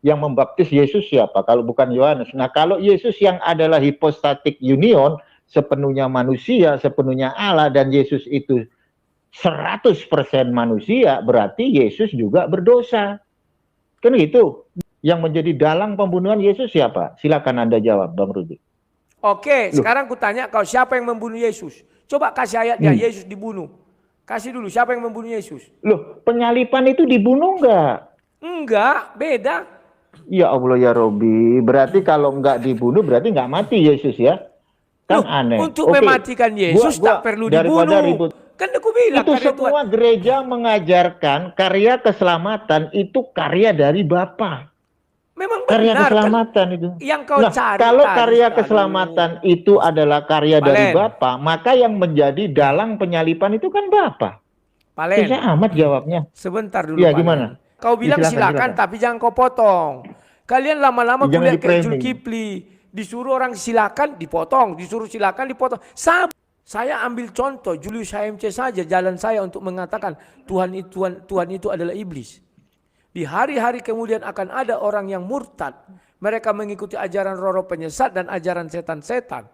Yang membaptis Yesus siapa? Kalau bukan Yohanes. Nah, kalau Yesus yang adalah hypostatic union, sepenuhnya manusia, sepenuhnya Allah, dan Yesus itu 100% manusia, berarti Yesus juga berdosa. Kan gitu. Yang menjadi dalang pembunuhan Yesus siapa? Silakan Anda jawab, Bang Rudi. Oke, sekarang kutanya kau, siapa yang membunuh Yesus? Coba kasih ayatnya, Yesus dibunuh. Kasih dulu, siapa yang membunuh Yesus? Loh, penyalipan itu dibunuh nggak? Enggak, beda. Ya Allah ya Robi, berarti kalau nggak dibunuh berarti nggak mati Yesus ya? Kan aneh. Untuk mematikan Yesus tak perlu dibunuh. Kan aku bilang itu semua gereja mengajarkan karya keselamatan itu karya dari Bapa. Memang karya benar, keselamatan kan? Itu. Yang kau cari kalau karya keselamatan itu adalah karya dari Bapa, maka yang menjadi dalang penyalipan itu kan Bapa. Palen. Susah amat jawabnya. Sebentar dulu. Ya, gimana? Kau bilang silakan, tapi jangan kau potong. Kalian lama-lama kuliah ke Zulkifli, disuruh orang silakan dipotong, disuruh silakan dipotong. Saya ambil contoh Julius HMC saja, jalan saya untuk mengatakan Tuhan itu adalah iblis. Di hari-hari kemudian akan ada orang yang murtad. Mereka mengikuti ajaran roh-roh penyesat dan ajaran setan-setan.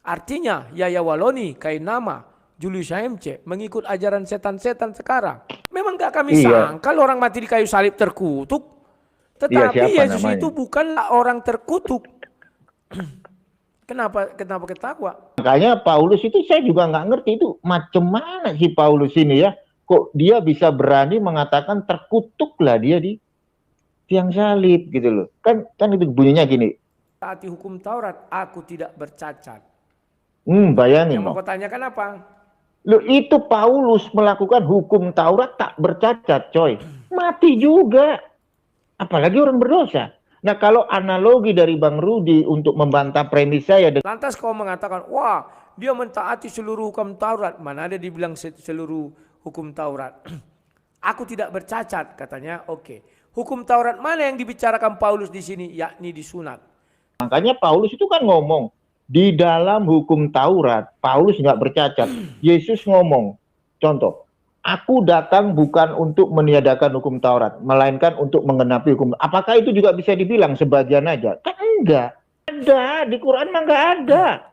Artinya Yaya Waloni, Kainama, Julius HMC mengikut ajaran setan-setan sekarang. Memang gak kami sangka orang mati di kayu salib terkutuk. Tetapi Yesus itu bukanlah orang terkutuk. Kenapa ketawa? Makanya Paulus itu saya juga nggak ngerti itu macam mana sih Paulus ini ya. Kok dia bisa berani mengatakan terkutuklah dia di tiang salib gitu loh. Kan itu bunyinya gini. Taati hukum Taurat, aku tidak bercacat. Bayangin. Yang mau kau tanyakan apa? Loh, itu Paulus melakukan hukum Taurat tak bercacat, coy. Mati juga. Apalagi orang berdosa. Nah, kalau analogi dari Bang Rudi untuk membantah premis saya. Lantas kau mengatakan, wah dia mentaati seluruh hukum Taurat. Mana ada dibilang seluruh hukum Taurat. Aku tidak bercacat, katanya. Oke. Hukum Taurat mana yang dibicarakan Paulus di sini? Yakni disunat. Makanya Paulus itu kan ngomong. Di dalam hukum Taurat, Paulus nggak bercacat. Yesus ngomong, contoh, aku datang bukan untuk meniadakan hukum Taurat, melainkan untuk menggenapi hukum. Apakah itu juga bisa dibilang sebagian aja? Kan enggak. Ada, di Quran mah nggak ada.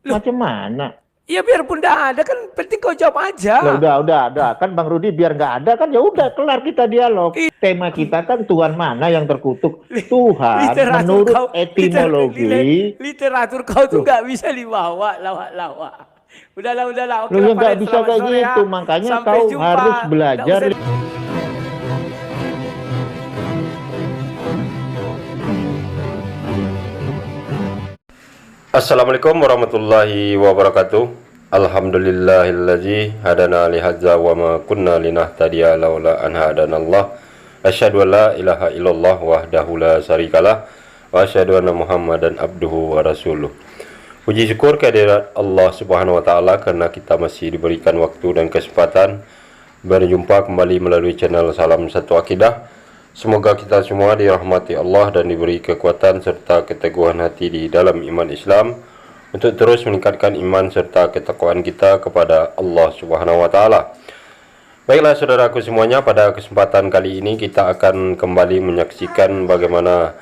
Macam mana? Ya biarpun nggak ada, kan penting kau jawab aja. Ya udah. Kan Bang Rudi biar nggak ada kan ya udah kelar kita dialog. Tema kita kan Tuhan mana yang terkutuk? Tuhan menurut etimologi. Literatur kau tuh nggak bisa dibawa lawak-lawak. Udahlah. Oke, lu nggak bisa kayak gitu, makanya kau harus belajar. Assalamualaikum warahmatullahi wabarakatuh. Alhamdulillahillazi hadana lihadza wa ma kunna linahtadiya laula an hadanallah. Asyhadu an la ilaha illallah wahdahu la syarikalah wa asyhadu anna Muhammadan abduhu wa rasuluh. Puji syukur kehadirat Allah Subhanahu wa taala karena kita masih diberikan waktu dan kesempatan berjumpa kembali melalui channel Salam Satu Akidah. Semoga kita semua dirahmati Allah dan diberi kekuatan serta keteguhan hati di dalam iman Islam untuk terus meningkatkan iman serta ketakwaan kita kepada Allah Subhanahu wa taala. Baiklah saudaraku semuanya, pada kesempatan kali ini kita akan kembali menyaksikan bagaimana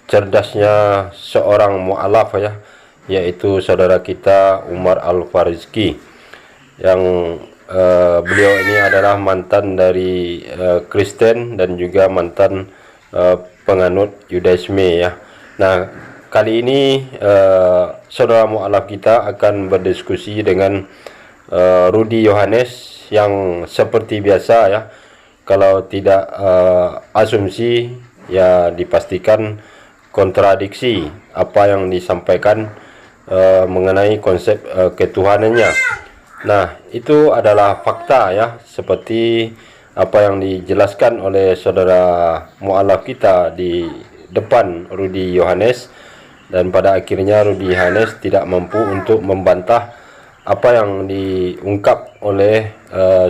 cerdasnya seorang mu'alaf ya, yaitu saudara kita Umar Al-Farizki, yang beliau ini adalah mantan dari Kristen dan juga mantan penganut Yudaisme ya. Nah, kali ini saudara mu'alaf kita akan berdiskusi dengan Rudi Yohanes, yang seperti biasa ya, kalau tidak asumsi ya dipastikan kontradiksi apa yang disampaikan mengenai konsep ketuhanannya. Nah, itu adalah fakta ya, seperti apa yang dijelaskan oleh saudara mu'alaf kita di depan Rudi Yohanes, dan pada akhirnya Rudi Yohanes tidak mampu untuk membantah apa yang diungkap oleh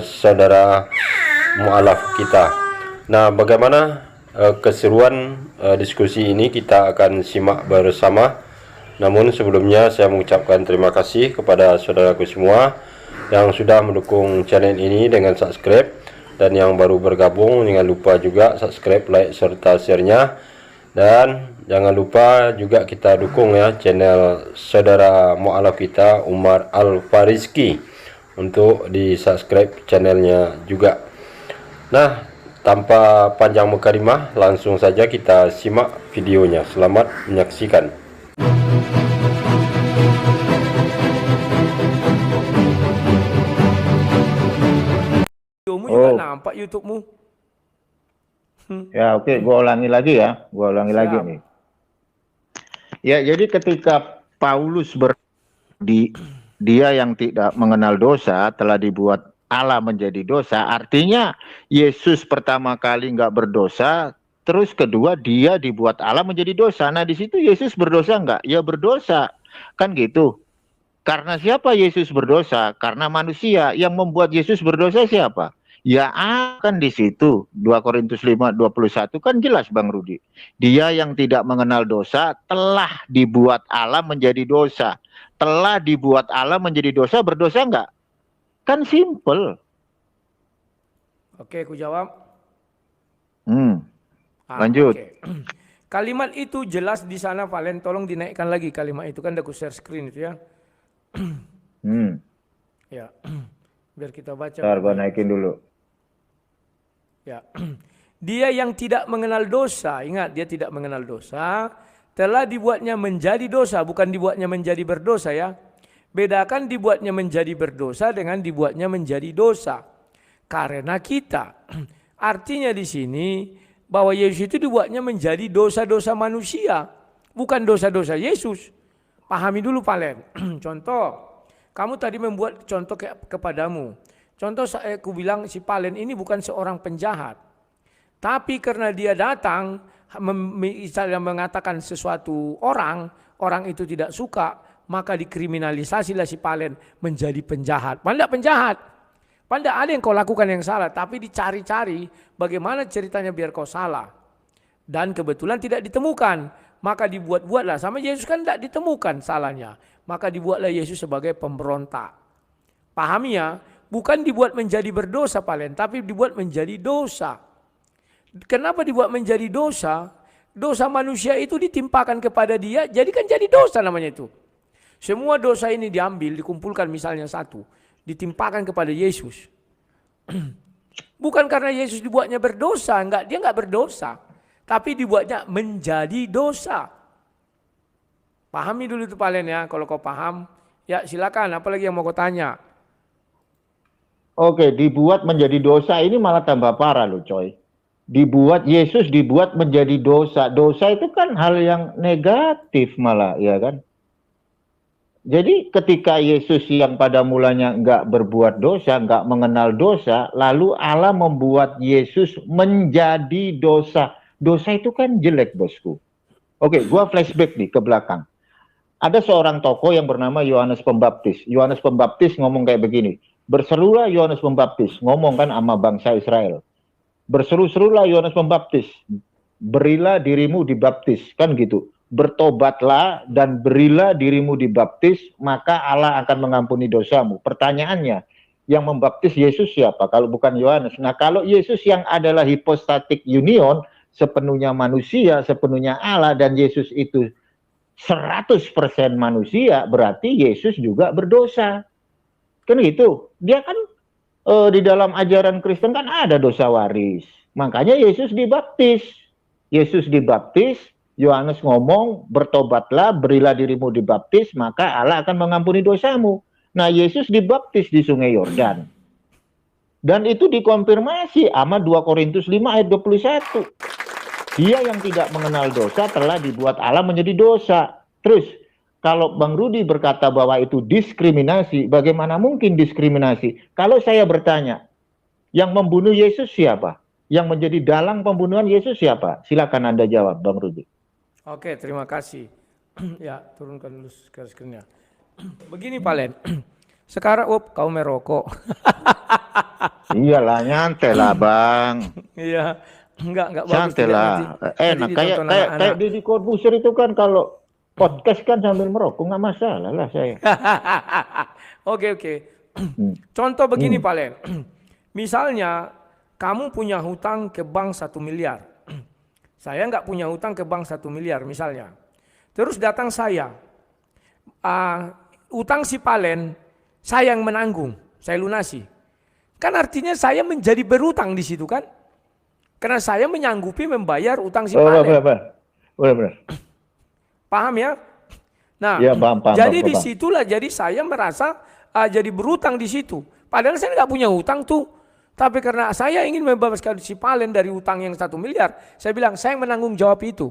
saudara mu'alaf kita. Nah, bagaimana keseruan diskusi ini kita akan simak bersama. Namun sebelumnya saya mengucapkan terima kasih kepada saudaraku semua yang sudah mendukung channel ini dengan subscribe, Dan yang baru bergabung jangan lupa juga subscribe, like, serta share-nya. Dan jangan lupa juga kita dukung ya channel saudara mu'alaf kita Umar Al-Farizki untuk di subscribe channelnya juga. Nah, tanpa panjang mukadimah, langsung saja kita simak videonya. Selamat menyaksikan. Videomu juga nampak YouTube-mu. Ya oke, gua ulangi lagi ya. Gua ulangi lagi nih. Ya, jadi ketika Paulus dia yang tidak mengenal dosa telah dibuat Allah menjadi dosa, artinya Yesus pertama kali nggak berdosa, terus kedua dia dibuat Allah menjadi dosa. Nah di situ Yesus berdosa nggak? Ya berdosa, kan gitu. Karena siapa Yesus berdosa? Karena manusia. Yang membuat Yesus berdosa siapa? Ya akan di situ 2 Korintus 5:21 kan jelas Bang Rudi. Dia yang tidak mengenal dosa telah dibuat Allah menjadi dosa. Telah dibuat Allah menjadi dosa, berdosa enggak? Kan simple. Oke, aku jawab. Lanjut. Okay. Kalimat itu jelas di sana, Valen. Tolong dinaikkan lagi kalimat itu, kan udah aku share screen itu ya. Ya, biar kita baca. Bentar, gua naikin dulu. Ya, dia yang tidak mengenal dosa, ingat dia tidak mengenal dosa, telah dibuatnya menjadi dosa, bukan dibuatnya menjadi berdosa ya. Bedakan dibuatnya menjadi berdosa dengan dibuatnya menjadi dosa. Karena kita, artinya di sini bahwa Yesus itu dibuatnya menjadi dosa-dosa manusia, bukan dosa-dosa Yesus. Pahami dulu Valen. Contoh, kamu tadi membuat contoh kepadamu. Contoh aku bilang si Palen ini bukan seorang penjahat. Tapi karena dia datang misalnya mengatakan sesuatu orang itu tidak suka, maka dikriminalisasilah si Palen menjadi penjahat. Padahal penjahat. Padahal ada yang kau lakukan yang salah, tapi dicari-cari bagaimana ceritanya biar kau salah. Dan kebetulan tidak ditemukan, maka dibuat-buatlah. Sama Yesus kan tidak ditemukan salahnya, maka dibuatlah Yesus sebagai pemberontak. Pahami ya? Bukan dibuat menjadi berdosa Palen, tapi dibuat menjadi dosa. Kenapa dibuat menjadi dosa? Dosa manusia itu ditimpakan kepada dia, jadi kan jadi dosa namanya itu. Semua dosa ini diambil, dikumpulkan misalnya satu, ditimpakan kepada Yesus. Bukan karena Yesus dibuatnya berdosa, dia enggak berdosa, tapi dibuatnya menjadi dosa. Pahami dulu itu Palen ya, kalau kau paham, ya silakan, apalagi yang mau kau tanya. Oke, dibuat menjadi dosa ini malah tambah parah loh coy. Yesus dibuat menjadi dosa. Dosa itu kan hal yang negatif malah, ya kan? Jadi ketika Yesus yang pada mulanya nggak berbuat dosa, nggak mengenal dosa, lalu Allah membuat Yesus menjadi dosa. Dosa itu kan jelek bosku. Oke, gua flashback nih ke belakang. Ada seorang tokoh yang bernama Yohanes Pembaptis. Yohanes Pembaptis ngomong kayak begini. Berserulah Yohanes Pembaptis, ngomong kan sama bangsa Israel. Berseru-serulah Yohanes Pembaptis, berilah dirimu dibaptis, kan gitu. Bertobatlah dan berilah dirimu dibaptis, maka Allah akan mengampuni dosamu. Pertanyaannya, yang membaptis Yesus siapa? Kalau bukan Yohanes. Nah, kalau Yesus yang adalah hypostatic union, sepenuhnya manusia, sepenuhnya Allah, dan Yesus itu 100% manusia, berarti Yesus juga berdosa. Kan gitu. Dia kan di dalam ajaran Kristen kan ada dosa waris. Makanya Yesus dibaptis. Yesus dibaptis, Yohanes ngomong, bertobatlah, berilah dirimu dibaptis, maka Allah akan mengampuni dosamu. Nah, Yesus dibaptis di Sungai Yordan. Dan itu dikonfirmasi sama 2 Korintus 5 ayat 21. Dia yang tidak mengenal dosa telah dibuat Allah menjadi dosa. Terus, kalau Bang Rudi berkata bahwa itu diskriminasi, bagaimana mungkin diskriminasi? Kalau saya bertanya, yang membunuh Yesus siapa? Yang menjadi dalang pembunuhan Yesus siapa? Silakan Anda jawab, Bang Rudi. Oke, terima kasih. Ya, turunkan dulu screen-nya. Begini, Palen. Sekarang, kau merokok. Iyalah, nyantai lah, Bang. Iya, enggak bagus. Santai lah. Enak, kayak Deddy Corbuzier itu kan kalau podcast kan sambil merokok, nggak masalah lah saya. Oke. Contoh begini Palen. Misalnya kamu punya hutang ke bank 1 miliar. Saya nggak punya hutang ke bank 1 miliar misalnya. Terus datang saya, utang si Palen, saya yang menanggung, saya lunasi. Kan artinya saya menjadi berutang di situ kan? Karena saya menyanggupi membayar utang si Palen. Benar. Paham ya? Nah, ya, paham, jadi paham. disitulah jadi saya merasa jadi berutang di situ. Padahal saya nggak punya hutang tuh. Tapi karena saya ingin membebaskan si Palen dari utang yang 1 miliar, saya bilang saya menanggung jawab itu.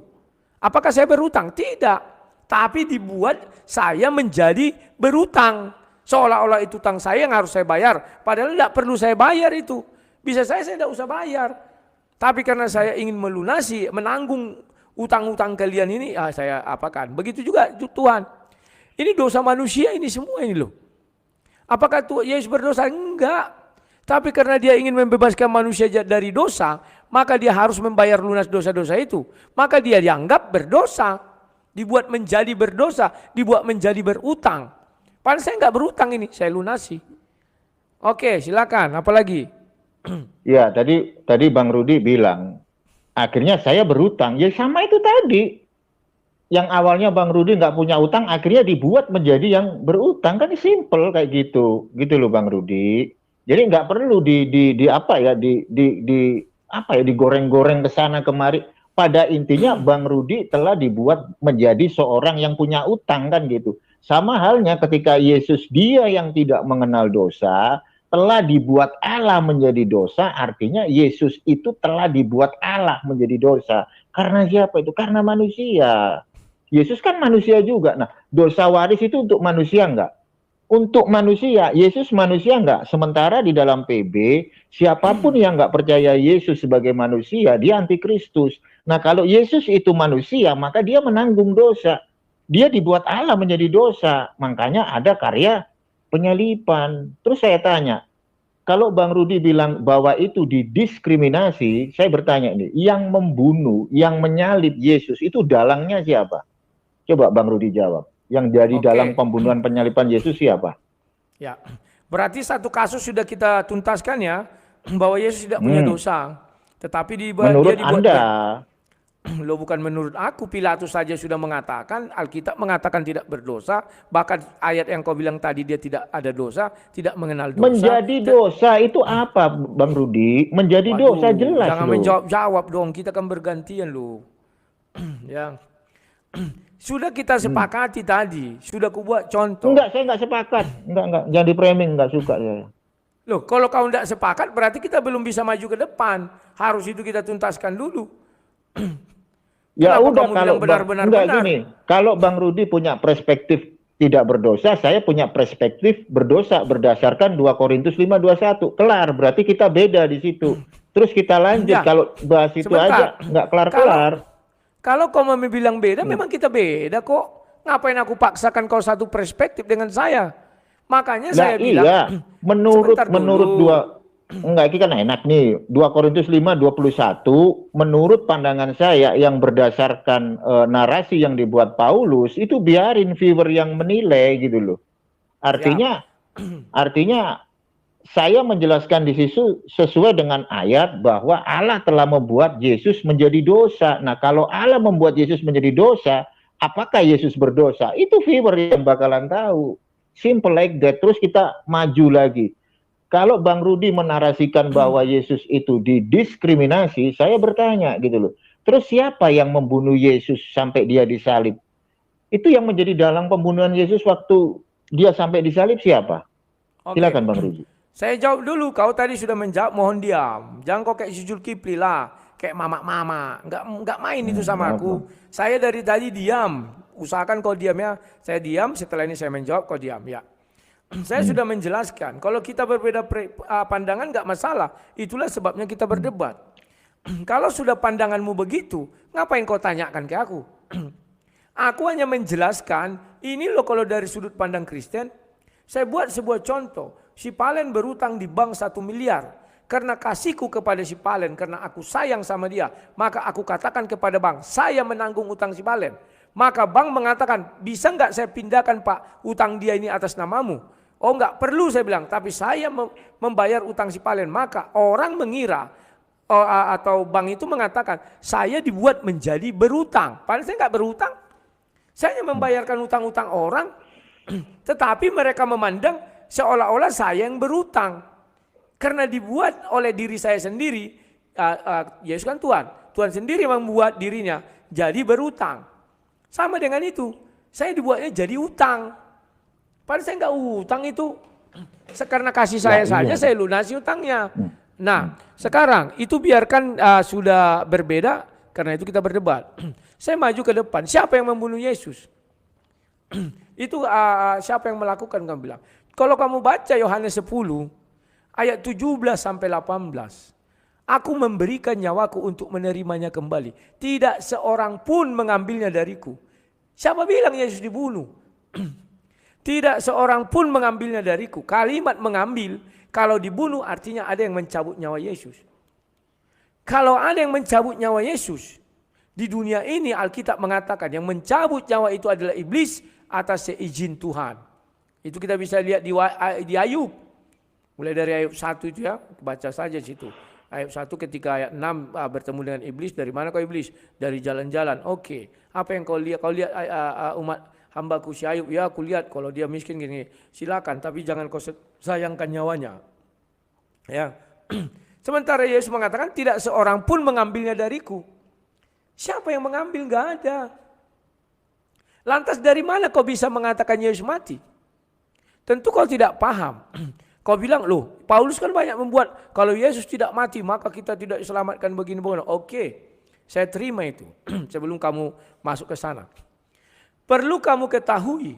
Apakah saya berutang? Tidak. Tapi dibuat saya menjadi berutang. Seolah-olah itu utang saya yang harus saya bayar. Padahal tidak perlu saya bayar itu. Bisa saya tidak usah bayar. Tapi karena saya ingin melunasi, menanggung utang-utang kalian ini, saya apakan. Begitu juga Tuhan. Ini dosa manusia ini semua ini loh. Apakah Tuhan Yesus berdosa? Enggak. Tapi karena dia ingin membebaskan manusia dari dosa, maka dia harus membayar lunas dosa-dosa itu. Maka dia dianggap berdosa, dibuat menjadi berdosa, dibuat menjadi berutang. Padahal saya enggak berutang ini, saya lunasi. Oke, silakan. Apalagi? Ya, tadi Bang Rudi bilang, akhirnya saya berutang. Ya sama itu tadi. Yang awalnya Bang Rudi nggak punya utang, akhirnya dibuat menjadi yang berutang. Kan simple kayak gitu. Gitu loh Bang Rudi. Jadi nggak perlu digoreng-goreng ke sana kemari. Pada intinya Bang Rudi telah dibuat menjadi seorang yang punya utang kan gitu. Sama halnya ketika Yesus dia yang tidak mengenal dosa telah dibuat Allah menjadi dosa, artinya Yesus itu telah dibuat Allah menjadi dosa. Karena siapa itu? Karena manusia. Yesus kan manusia juga. Nah, dosa waris itu untuk manusia enggak? Untuk manusia, Yesus manusia enggak? Sementara di dalam PB, siapapun yang enggak percaya Yesus sebagai manusia, dia antikristus. Nah, kalau Yesus itu manusia, maka dia menanggung dosa. Dia dibuat Allah menjadi dosa. Makanya ada karya penyalipan. Terus saya tanya, kalau Bang Rudi bilang bahwa itu didiskriminasi, saya bertanya nih, yang membunuh, yang menyalib Yesus itu dalangnya siapa? Coba Bang Rudi jawab. Yang jadi dalam pembunuhan penyalipan Yesus siapa? Ya, berarti satu kasus sudah kita tuntaskan ya, bahwa Yesus tidak punya dosa. Tetapi menurut dia dibuat Anda? Lo bukan menurut aku, Pilatus saja sudah mengatakan, Alkitab mengatakan tidak berdosa. Bahkan ayat yang kau bilang tadi dia tidak ada dosa, tidak mengenal dosa. Menjadi dosa itu apa Bang Rudi? Menjadi dosa jelas. Jangan menjawab dong, kita kan bergantian lo. Ya. Sudah kita sepakati tadi, sudah kubuat contoh. Enggak, saya enggak sepakat. Enggak. Jangan di-framing, enggak suka saya. Loh, kalau kau enggak sepakat berarti kita belum bisa maju ke depan. Harus itu kita tuntaskan dulu. Ya udah, kalau benar-benar gini, kalau Bang Rudi punya perspektif tidak berdosa, saya punya perspektif berdosa berdasarkan 2 Korintus 5:21. Kelar, berarti kita beda di situ. Terus kita lanjut, kalau bahas itu aja nggak kelar-kelar. Kalau kau mau bilang beda, memang kita beda kok. Ngapain aku paksakan kau satu perspektif dengan saya? Makanya saya bilang, menurut enggak, ini kan enak nih. 2 Korintus 5:21, menurut pandangan saya yang berdasarkan narasi yang dibuat Paulus, itu biarin viewer yang menilai gitu loh. Artinya saya menjelaskan di situ sesuai dengan ayat bahwa Allah telah membuat Yesus menjadi dosa. Nah, kalau Allah membuat Yesus menjadi dosa, apakah Yesus berdosa? Itu viewer yang bakalan tahu. Simple like that. Terus kita maju lagi. Kalau Bang Rudi menarasikan bahwa Yesus itu didiskriminasi, saya bertanya gitu loh. Terus siapa yang membunuh Yesus sampai dia disalib? Itu yang menjadi dalang pembunuhan Yesus waktu dia sampai disalib siapa? Silakan Bang Rudi. Saya jawab dulu, kau tadi sudah menjawab, mohon diam. Jangan kau kayak si Zulkifli lah, kayak mama-mama. Enggak main itu sama aku. Saya dari tadi diam. Usahakan kau diam ya. Saya diam, setelah ini saya menjawab, kau diam ya. Saya sudah menjelaskan, kalau kita berbeda pandangan enggak masalah. Itulah sebabnya kita berdebat. Kalau sudah pandanganmu begitu, ngapain kau tanyakan ke aku? Aku hanya menjelaskan, ini loh kalau dari sudut pandang Kristen, saya buat sebuah contoh. Si Palen berutang di bank 1 miliar. Karena kasihku kepada si Palen, karena aku sayang sama dia, maka aku katakan kepada bank, saya menanggung utang si Palen. Maka bank mengatakan, bisa nggak saya pindahkan Pak, utang dia ini atas namamu? Oh enggak perlu saya bilang, tapi saya membayar utang si Palen. Maka orang mengira atau bank itu mengatakan saya dibuat menjadi berutang. Padahal saya enggak berutang. Saya membayarkan utang-utang orang, tetapi mereka memandang seolah-olah saya yang berutang. Karena dibuat oleh diri saya sendiri, Yesus kan Tuhan. Tuhan sendiri membuat dirinya jadi berutang. Sama dengan itu, saya dibuatnya jadi utang. Padahal saya enggak utang itu. Karena kasih saya saja saya lunasi utangnya. Nah sekarang itu biarkan sudah berbeda, karena itu kita berdebat. Saya maju ke depan, siapa yang membunuh Yesus? Itu siapa yang melakukan, kamu bilang. Kalau kamu baca Yohanes 10 ayat 17 sampai 18. Aku memberikan nyawaku untuk menerimanya kembali. Tidak seorang pun mengambilnya dariku. Siapa bilang Yesus dibunuh? Tidak seorang pun mengambilnya dariku. Kalimat mengambil, kalau dibunuh artinya ada yang mencabut nyawa Yesus. Kalau ada yang mencabut nyawa Yesus, di dunia ini Alkitab mengatakan yang mencabut nyawa itu adalah iblis atas seizin Tuhan. Itu kita bisa lihat di Ayub. Mulai dari Ayub 1 itu ya, baca saja situ. Ayub 1 ketika ayat 6 bertemu dengan iblis. Dari mana kau iblis? Dari jalan-jalan. Oke. Apa yang kau lihat? Kau lihat umat hambaku si Ayub, ya aku lihat kalau dia miskin gini, silakan, tapi jangan kau sayangkan nyawanya. Ya. Sementara Yesus mengatakan tidak seorang pun mengambilnya dariku. Siapa yang mengambil? Gak ada. Lantas dari mana kau bisa mengatakan Yesus mati? Tentu kau tidak paham. Kau bilang, loh Paulus kan banyak membuat, kalau Yesus tidak mati maka kita tidak diselamatkan begini-begini. Oke, saya terima itu sebelum kamu masuk ke sana. Perlu kamu ketahui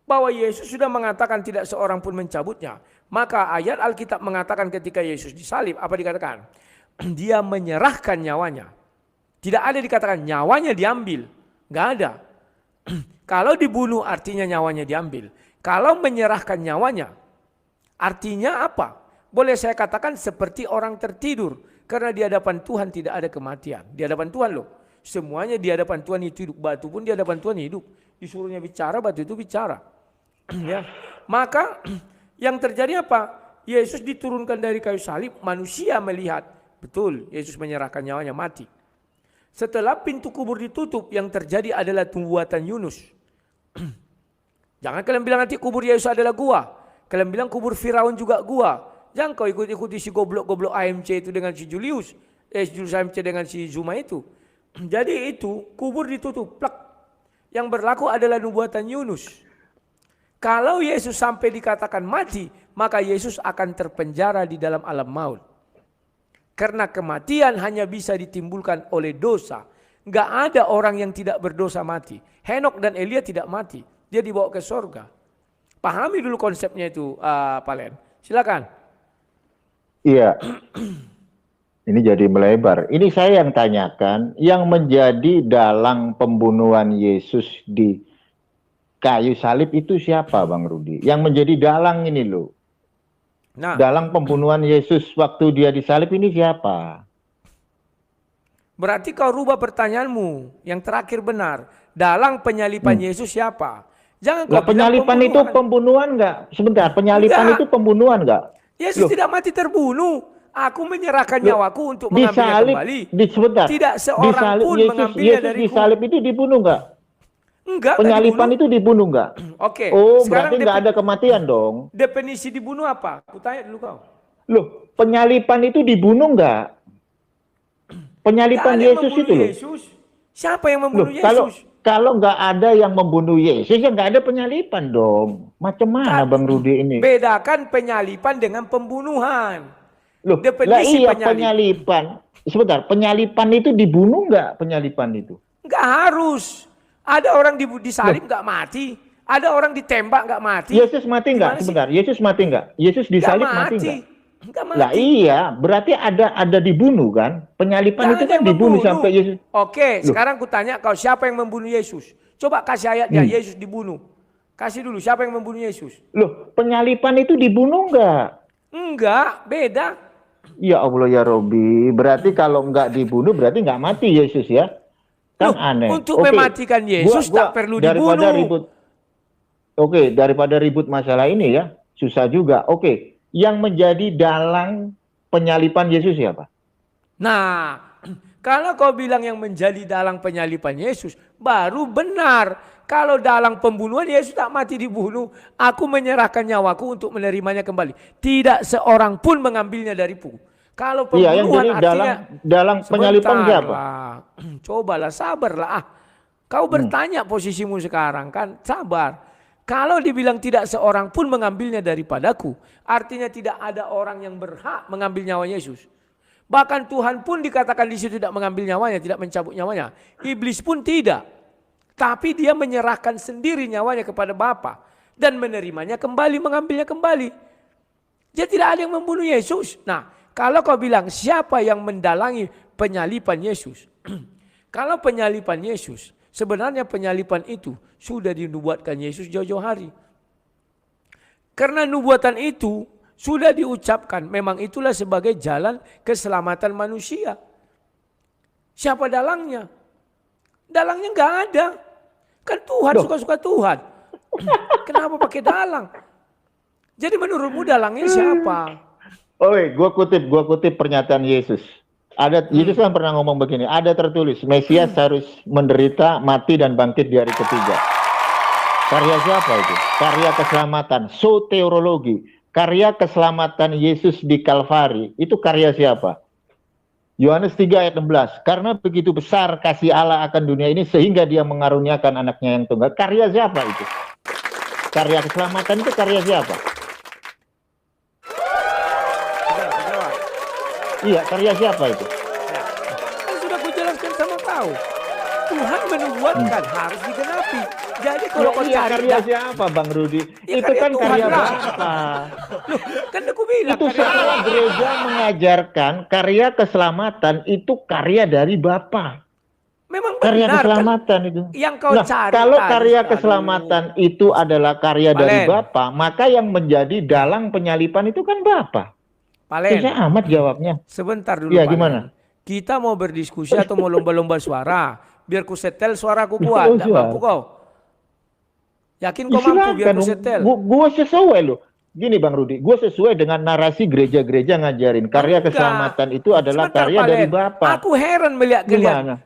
bahwa Yesus sudah mengatakan tidak seorang pun mencabutnya. Maka ayat Alkitab mengatakan ketika Yesus disalib, apa dikatakan? Dia menyerahkan nyawanya. Tidak ada dikatakan nyawanya diambil. Enggak ada. Kalau dibunuh artinya nyawanya diambil. Kalau menyerahkan nyawanya artinya apa? Boleh saya katakan seperti orang tertidur. Karena di hadapan Tuhan tidak ada kematian. Di hadapan Tuhan loh. Semuanya di hadapan Tuhan itu hidup. Batu pun di hadapan Tuhan hidup. Disuruhnya bicara, batu itu bicara. Ya. Maka yang terjadi apa? Yesus diturunkan dari kayu salib. Manusia melihat. Betul, Yesus menyerahkan nyawanya, mati. Setelah pintu kubur ditutup, yang terjadi adalah buatan Yunus. Jangan kalian bilang nanti kubur Yesus adalah gua. Kalian bilang kubur Firaun juga gua. Jangan kau ikuti si goblok-goblok AMC itu dengan si Julius. Julius AMC dengan si Zuma itu. Jadi itu kubur ditutup, plak. Yang berlaku adalah nubuatan Yunus. Kalau Yesus sampai dikatakan mati, maka Yesus akan terpenjara di dalam alam maut. Karena kematian hanya bisa ditimbulkan oleh dosa. Enggak ada orang yang tidak berdosa mati. Henok dan Elia tidak mati. Dia dibawa ke sorga. Pahami dulu konsepnya itu, Palen. Silakan. Iya. Ini jadi melebar. Ini saya yang tanyakan, yang menjadi dalang pembunuhan Yesus di kayu salib itu siapa, Bang Rudi? Yang menjadi dalang ini loh. Nah, dalang pembunuhan Yesus waktu dia disalib ini siapa? Berarti kau rubah pertanyaanmu. Yang terakhir benar. Dalang penyalipan Yesus siapa? Jangan kau penyalipan itu pembunuhan enggak? Sebentar, penyalipan itu pembunuhan enggak? Yesus tidak mati terbunuh. Aku menyerahkan nyawaku untuk mengambilnya kembali. Sebentar. Tidak seorang pun mengambilnya dariku. Yesus disalib itu dibunuh enggak? Enggak. Penyalipan itu dibunuh enggak? Oke. Oh, berarti enggak ada kematian dong. Definisi dibunuh apa? Aku tanya dulu kau. Loh, penyalipan itu dibunuh enggak? Penyalipan Yesus itu loh. Siapa yang membunuh Yesus? Kalau nggak ada yang membunuh Yesus, ya nggak ada penyalipan dong. Macam mana Bang Rudi ini? Bedakan penyalipan dengan pembunuhan. Loh, lah iya penyalipan. Sebentar, penyalipan itu dibunuh nggak penyalipan itu? Nggak harus. Ada orang disalib nggak mati. Ada orang ditembak nggak mati. Yesus mati nggak? Sebentar, Yesus mati nggak? Yesus disalib mati nggak? Lah iya, berarti ada dibunuh kan? Penyalipan itu kan dibunuh sampai Yesus. Oke, sekarang kutanya kau siapa yang membunuh Yesus? Coba kasih ayatnya Yesus dibunuh. Kasih dulu siapa yang membunuh Yesus? Loh, penyalipan itu dibunuh nggak? Enggak, beda. Ya Allah ya Robi, berarti kalau nggak dibunuh berarti nggak mati Yesus ya? Kan aneh. Untuk mematikan Yesus tak perlu dibunuh. Oke, daripada ribut masalah ini ya, susah juga. Oke, yang menjadi dalang penyalipan Yesus siapa? Nah, kalau kau bilang yang menjadi dalang penyalipan Yesus, baru benar. Kalau dalang pembunuhan, Yesus tak mati dibunuh. Aku menyerahkan nyawaku untuk menerimanya kembali. Tidak seorang pun mengambilnya dariku. Kalau pembunuhan yang artinya dalang penyalipan siapa? Cobalah, sabarlah. Kau bertanya posisimu sekarang kan, sabar. Kalau dibilang tidak seorang pun mengambilnya daripadaku, artinya tidak ada orang yang berhak mengambil nyawa Yesus. Bahkan Tuhan pun dikatakan di situ tidak mengambil nyawanya, tidak mencabut nyawanya. Iblis pun tidak. Tapi dia menyerahkan sendiri nyawanya kepada Bapa dan menerimanya kembali, mengambilnya kembali. Dia tidak ada yang membunuh Yesus. Nah, kalau kau bilang siapa yang mendalangi penyalipan Yesus? Kalau penyalipan Yesus, sebenarnya penyalipan itu sudah dinubuatkan Yesus jauh-jauh hari. Karena nubuatan itu sudah diucapkan, memang itulah sebagai jalan keselamatan manusia. Siapa dalangnya? Dalangnya enggak ada. Kan Tuhan, suka-suka Tuhan. Kenapa pakai dalang? Jadi menurutmu dalangnya siapa? Gua kutip pernyataan Yesus. Yesus kan pernah ngomong begini, ada tertulis, Mesias harus menderita, mati dan bangkit di hari ketiga. Karya siapa itu? Karya keselamatan, soteriologi. Karya keselamatan Yesus di Kalvari, itu karya siapa? Yohanes 3 ayat 16, karena begitu besar kasih Allah akan dunia ini sehingga dia mengaruniakan anaknya yang tunggal. Karya siapa itu? Karya keselamatan itu karya siapa? Iya, karya siapa itu? Kan sudah kujelaskan sama kau. Tuhan menubuatkan harus digenapi. Jadi kalau kau cari karya siapa Bang Rudi? Ya, itu kan karya Bapa. Kan aku bilang itu setelah gereja mengajarkan karya keselamatan itu karya dari Bapa. Memang karya benar, keselamatan kan? itu. Yang kau cari kalau karya keselamatan itu adalah karya dari Bapa, maka yang menjadi dalang penyalipan itu kan Bapa. Palen. Susah amat jawabnya. Sebentar dulu. Ya, Palen. gimana? Kita mau berdiskusi atau mau lomba-lomba suara? Biar ku setel suaraku kuat. Tidak mampu kau? Yakin kau mampu biar ku setel? Gue sesuai loh. Gini Bang Rudi, gue sesuai dengan narasi gereja-gereja ngajarin. Karya keselamatan itu adalah karya dari Bapa. Aku heran melihat kalian.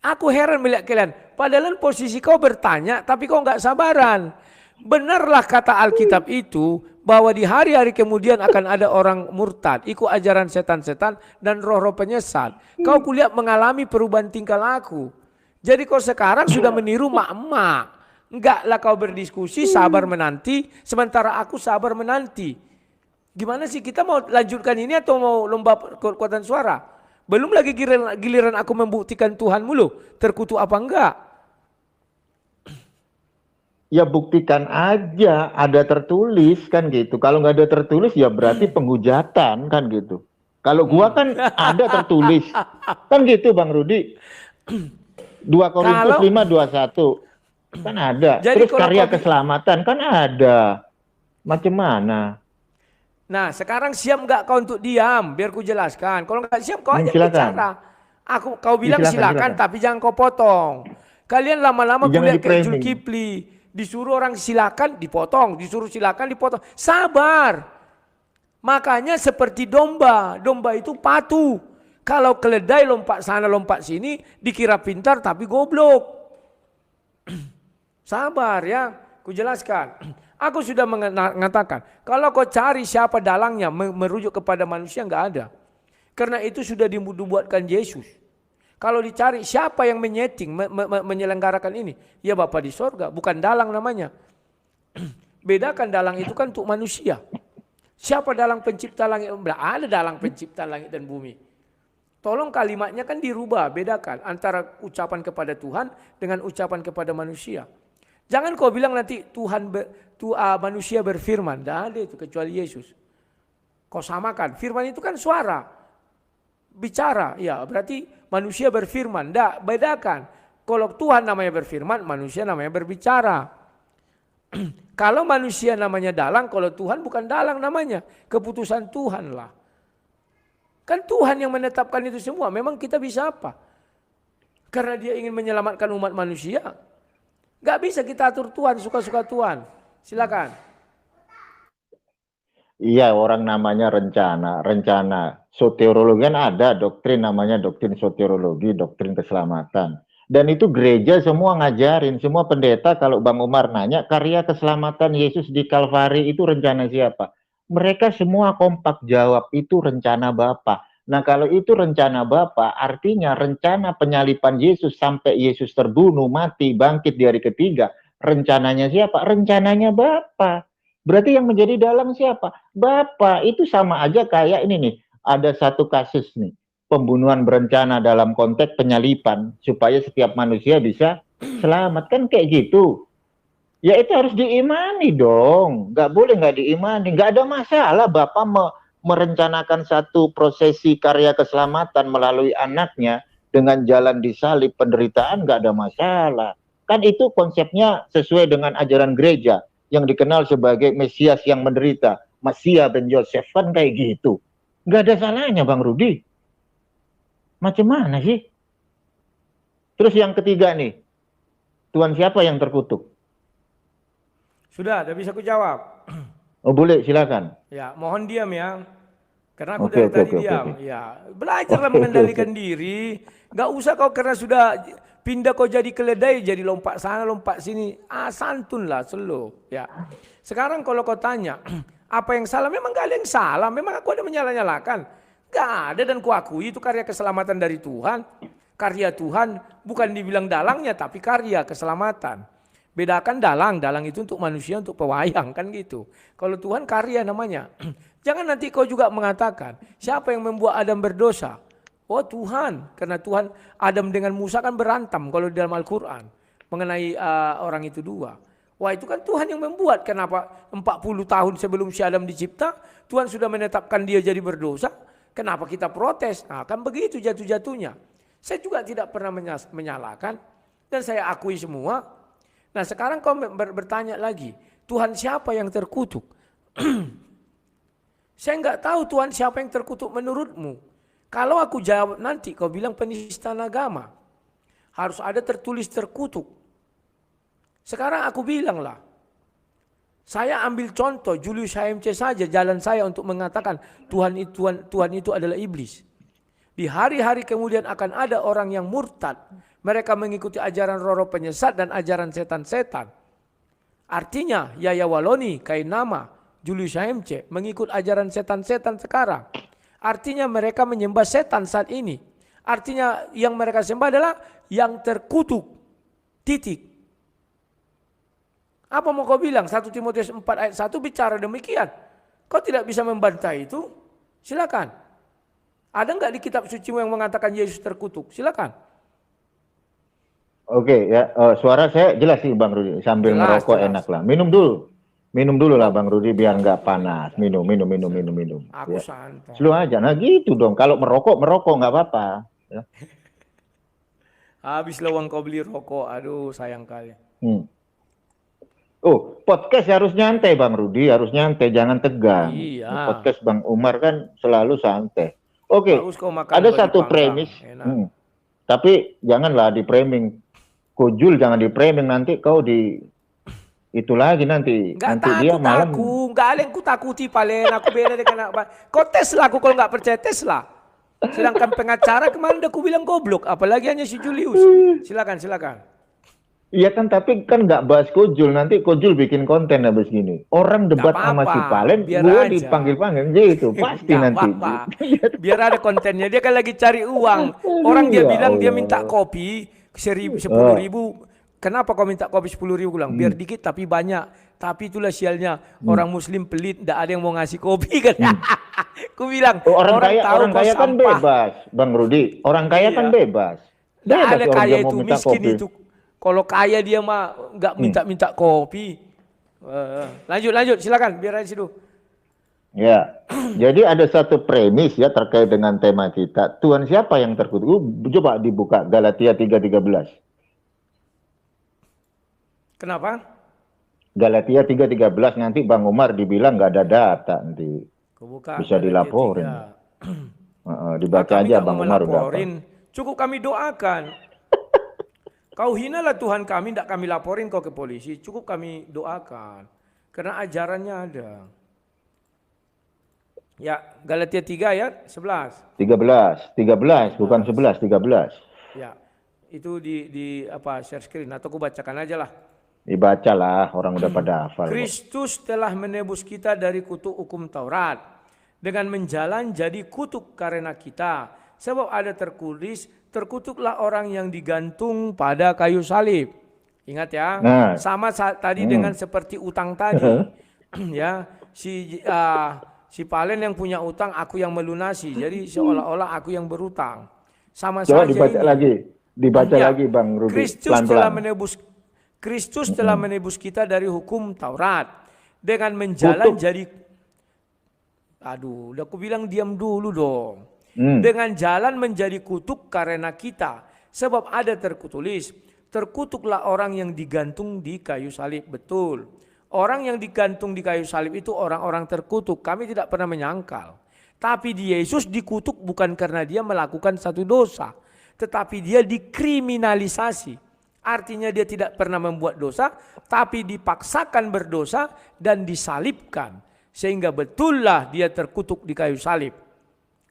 Aku heran melihat kalian. Padahal posisi kau bertanya, tapi kau nggak sabaran. Benarlah kata Alkitab itu, bahwa di hari-hari kemudian akan ada orang murtad, ikut ajaran setan-setan dan roh-roh penyesat. Kau kulihat mengalami perubahan tingkah laku. Jadi kau sekarang sudah meniru mak-mak. Enggaklah kau berdiskusi, sabar menanti, sementara aku sabar menanti. Gimana sih, kita mau lanjutkan ini atau mau lomba kekuatan suara? Belum lagi giliran aku membuktikan Tuhan mulu, terkutuk apa enggak? Ya buktikan aja, ada tertulis kan gitu. Kalau nggak ada tertulis ya berarti penghujatan kan gitu. Kalau gua kan ada tertulis. Kan gitu Bang Rudi. 2 Korintus 5:21 kan ada. Jadi terus karya keselamatan kan ada. Macam mana? Nah sekarang siap nggak kau untuk diam? Biar ku jelaskan. Kalau nggak siap kau aja bicara. Kau bilang silakan, tapi jangan kau potong. Kalian lama-lama kulihat kayak Zulkifli. Disuruh orang silakan dipotong, disuruh silakan dipotong. Sabar. Makanya seperti domba. Domba itu patuh. Kalau keledai lompat sana lompat sini dikira pintar tapi goblok. Sabar ya, ku jelaskan. Aku sudah mengatakan, kalau kau cari siapa dalangnya merujuk kepada manusia enggak ada. Karena itu sudah dibuatkan Yesus. Kalau dicari siapa yang menyeting, menyelenggarakan ini, ya Bapa di sorga, bukan dalang namanya. Bedakan dalang itu kan untuk manusia. Siapa dalang pencipta langit? Ada dalang pencipta langit dan bumi. Tolong kalimatnya kan dirubah, bedakan antara ucapan kepada Tuhan dengan ucapan kepada manusia. Jangan kau bilang nanti manusia berfirman, tidak ada itu kecuali Yesus. Kau samakan, firman itu kan suara, bicara, ya berarti manusia berfirman, tidak, bedakan. Kalau Tuhan namanya berfirman, manusia namanya berbicara. Kalau manusia namanya dalang, kalau Tuhan bukan dalang namanya, keputusan Tuhan lah. Kan Tuhan yang menetapkan itu semua, memang kita bisa apa? Karena dia ingin menyelamatkan umat manusia. Gak bisa kita atur Tuhan, suka-suka Tuhan. Silakan. Iya, orang namanya rencana. Soteriologi kan ada doktrin namanya doktrin soteriologi, doktrin keselamatan. Dan itu gereja semua ngajarin, semua pendeta kalau Bang Umar nanya, karya keselamatan Yesus di Kalvari itu rencana siapa? Mereka semua kompak jawab, itu rencana Bapa. Nah, kalau itu rencana Bapa, artinya rencana penyaliban Yesus sampai Yesus terbunuh, mati, bangkit di hari ketiga. Rencananya siapa? Rencananya Bapa. Berarti yang menjadi dalang siapa? Bapak. Itu sama aja kayak ini nih, ada satu kasus nih, pembunuhan berencana dalam konteks penyalipan supaya setiap manusia bisa selamat, kan kayak gitu. Ya itu harus diimani dong, nggak boleh nggak diimani, nggak ada masalah Bapak merencanakan satu prosesi karya keselamatan melalui anaknya dengan jalan disalib penderitaan, nggak ada masalah. Kan itu konsepnya sesuai dengan ajaran gereja yang dikenal sebagai Mesias yang menderita, Masia ben Yosef, kan kayak gitu. Nggak ada salahnya Bang Rudi. Macam mana sih? Terus yang ketiga nih, Tuhan siapa yang terkutuk? Sudah, udah bisa aku jawab. Oh boleh, silakan. Ya, mohon diam ya. Karena aku dari tadi diam. Ya, belajarlah mengendalikan diri. Nggak usah kau karena sudah pindah kau jadi keledai, jadi lompat sana, lompat sini. Santun lah, slow. Ya. Sekarang kalau kau tanya, apa yang salah? Memang gak ada yang salah. Memang aku ada menyalah-nyalakan. Gak ada, dan kuakui itu karya keselamatan dari Tuhan. Karya Tuhan, bukan dibilang dalangnya, tapi karya keselamatan. Bedakan dalang itu untuk manusia, untuk pewayang, kan gitu. Kalau Tuhan karya namanya. Jangan nanti kau juga mengatakan, siapa yang membuat Adam berdosa? Oh Tuhan, karena Tuhan, Adam dengan Musa kan berantam kalau di dalam Al-Quran. Mengenai orang itu dua. Wah itu kan Tuhan yang membuat, kenapa 40 tahun sebelum si Adam dicipta, Tuhan sudah menetapkan dia jadi berdosa. Kenapa kita protes? Nah kan begitu jatuh-jatuhnya. Saya juga tidak pernah menyalahkan, dan saya akui semua. Nah sekarang kau bertanya lagi, Tuhan siapa yang terkutuk? Saya nggak tahu Tuhan siapa yang terkutuk menurutmu. Kalau aku jawab nanti kau bilang penistaan agama. Harus ada tertulis terkutuk. Sekarang aku bilang lah. Saya ambil contoh Julius HMC saja, jalan saya untuk mengatakan Tuhan itu adalah iblis. Di hari-hari kemudian akan ada orang yang murtad. Mereka mengikuti ajaran roh-roh penyesat dan ajaran setan-setan. Artinya Yaya Waloni, Kainama, Julius HMC mengikut ajaran setan-setan sekarang. Artinya mereka menyembah setan saat ini. Artinya yang mereka sembah adalah yang terkutuk. Titik. Apa mau kau bilang? 1 Timotius 4 ayat 1 bicara demikian. Kau tidak bisa membantah itu? Silakan. Ada enggak di kitab suci yang mengatakan Yesus terkutuk? Silakan. Oke ya, suara saya jelas sih Bang Rudi. Sambil ngerokok enak lah. Minum dulu lah Bang Rudi biar nggak panas. Minum. Aku ya. santai. Slow aja. Nah gitu dong. Kalau merokok nggak apa-apa. Ya. Habis lawang kau beli rokok. Aduh sayang kali. Oh, podcast harus nyantai Bang Rudi, harus nyantai, jangan tegang. Iya. Podcast Bang Umar kan selalu santai. Oke, ada satu premis. Tapi janganlah di framing. Kujul jangan di framing, nanti kau di itu lagi nanti. Nggak nanti dia malam. Nggak ada yang kutakuti paling. Aku beda dengan apa. Kau tes lah aku, kalau nggak percaya tes lah. Sedangkan pengacara kemarin udah aku bilang goblok. Apalagi hanya si Julius. Silakan. Iya kan, tapi kan nggak bahas Kojul, nanti Kojul bikin konten habis gini. Orang debat sama si Palen, gue dipanggil-panggil gitu, pasti nanti. Biar ada kontennya, dia kan lagi cari uang. Orang dia bilang dia minta kopi 10.000. Kenapa kau minta kopi 10.000? Bilang biar dikit tapi banyak. Tapi itulah sialnya, orang Muslim pelit, tidak ada yang mau ngasih kopi kan. Aku bilang orang kaya kan bebas, Bang Rudi. Orang kaya kan bebas. Tidak ada kaya itu, miskin itu. Kalau kaya dia mah nggak minta kopi. Lanjut, silakan biar aja situ. Ya, jadi ada satu premis ya terkait dengan tema kita. Tuhan siapa yang terkutuk? Coba dibuka Galatia 3:13. Kenapa? Galatia 3:13, nanti Bang Umar dibilang nggak ada data nanti. Buka, bisa dilaporin. Dibaca aja Bang Umar udah. Cukup kami doakan. Kau hinalah Tuhan kami, tidak kami laporin kau ke polisi. Cukup kami doakan. Karena ajarannya ada. Ya, Galatia 3 ayat 11. 13, bukan 11, 13. Ya, itu di apa share screen atau aku bacakan aja lah. Dibacalah, orang udah pada hafal. Kristus telah menebus kita dari kutuk hukum Taurat dengan menjalan jadi kutuk karena kita. Sebab ada tertulis, terkutuklah orang yang digantung pada kayu salib. Ingat ya, sama tadi dengan seperti utang tadi. Ya, si Palen yang punya utang, aku yang melunasi. Jadi seolah-olah aku yang berutang. Sama Coba saja dibaca ini. Dibaca lagi Bang Rudi. Kristus telah menebus kita dari hukum Taurat dengan menjalan jadi, aduh, udah aku bilang diam dulu dong. Dengan jalan menjadi kutuk karena kita. Sebab ada tertulis, terkutuklah orang yang digantung di kayu salib. Betul. Orang yang digantung di kayu salib itu orang-orang terkutuk. Kami tidak pernah menyangkal. Tapi di Yesus dikutuk bukan karena dia melakukan satu dosa, tetapi dia dikriminalisasi. Artinya dia tidak pernah membuat dosa, tapi dipaksakan berdosa dan disalibkan. Sehingga betullah dia terkutuk di kayu salib.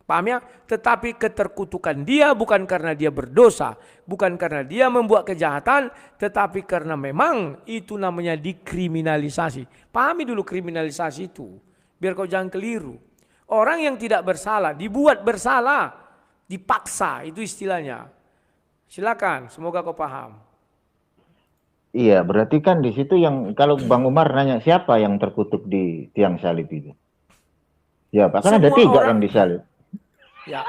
Paham ya? Tetapi keterkutukan dia bukan karena dia berdosa, bukan karena dia membuat kejahatan, tetapi karena memang itu namanya dikriminalisasi. Pahami dulu kriminalisasi itu, biar kau jangan keliru. Orang yang tidak bersalah dibuat bersalah, dipaksa, itu istilahnya. Silakan, semoga kau paham. Iya, berarti kan di situ yang kalau Bang Umar nanya siapa yang terkutuk di tiang salib itu? Ya, Pak, kan ada 3 yang disalib. Ya.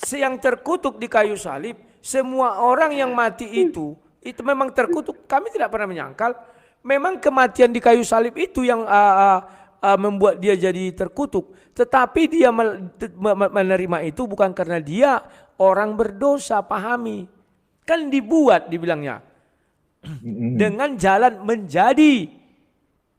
Yang terkutuk di kayu salib, semua orang yang mati itu memang terkutuk. Kami tidak pernah menyangkal. Memang kematian di kayu salib itu yang membuat dia jadi terkutuk. Tetapi dia menerima itu bukan karena dia orang berdosa, pahami. Kan dibuat dibilangnya. Dengan jalan menjadi.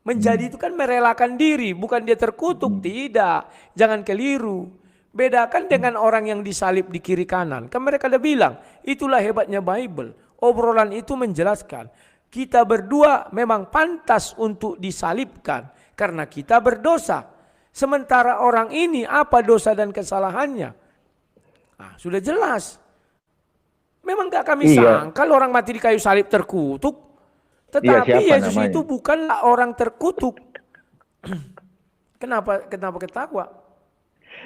Menjadi itu kan merelakan diri, bukan dia terkutuk, tidak. Jangan keliru. Bedakan dengan orang yang disalib di kiri kanan. Kan mereka udah bilang, itulah hebatnya Bible. Obrolan itu menjelaskan, kita berdua memang pantas untuk disalibkan karena kita berdosa. Sementara orang ini apa dosa dan kesalahannya? Nah, sudah jelas. Memang gak kami sangkal orang mati di kayu salib terkutuk. Tetapi Yesus namanya? Itu bukanlah orang terkutuk. Kenapa ketawa?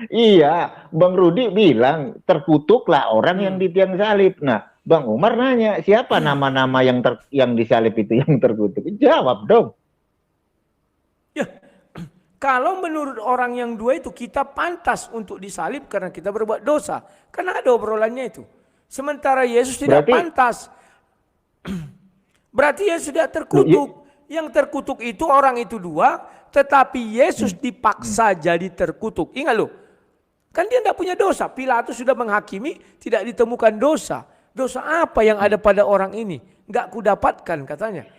Iya, Bang Rudi bilang terkutuklah orang yang di tiang salib. Nah, Bang Umar nanya siapa nama-nama yang disalib itu yang terkutuk? Jawab dong. Ya, kalau menurut orang yang dua itu kita pantas untuk disalib karena kita berbuat dosa. Karena ada obrolannya itu. Sementara Yesus tidak pantas. Berarti Yesus tidak terkutuk. Yang terkutuk itu orang itu dua, tetapi Yesus dipaksa jadi terkutuk. Ingat loh, kan dia tidak punya dosa. Pilatus sudah menghakimi, tidak ditemukan dosa. Dosa apa yang ada pada orang ini? Enggak kudapatkan katanya.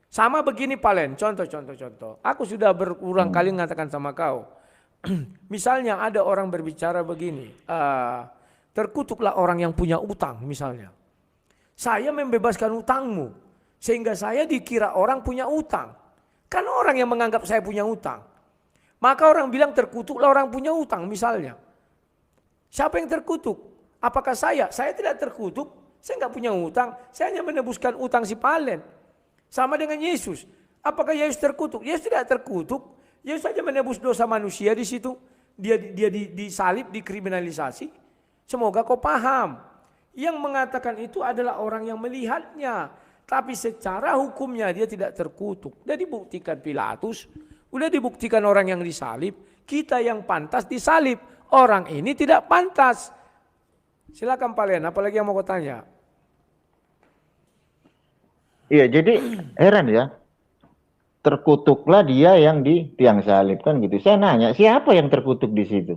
Sama begini Palen, contoh. Aku sudah berulang kali mengatakan sama kau. Misalnya ada orang berbicara begini, terkutuklah orang yang punya utang misalnya. Saya membebaskan utangmu, sehingga saya dikira orang punya utang. Kan orang yang menganggap saya punya utang. Maka orang bilang terkutuklah orang punya utang misalnya. Siapa yang terkutuk? Apakah saya? Saya tidak terkutuk, saya nggak punya utang. Saya hanya menebuskan utang si Palen. Sama dengan Yesus. Apakah Yesus terkutuk? Yesus tidak terkutuk. Yesus saja menebus dosa manusia di situ. Dia disalib, dikriminalisasi. Semoga kau paham. Yang mengatakan itu adalah orang yang melihatnya. Tapi secara hukumnya dia tidak terkutuk. Sudah dibuktikan Pilatus. Sudah dibuktikan orang yang disalib. Kita yang pantas disalib. Orang ini tidak pantas. Silakan Palen, apalagi yang mau kau tanya? Iya, jadi heran ya. Terkutuklah dia yang di tiang salib kan gitu. Saya nanya, siapa yang terkutuk di situ?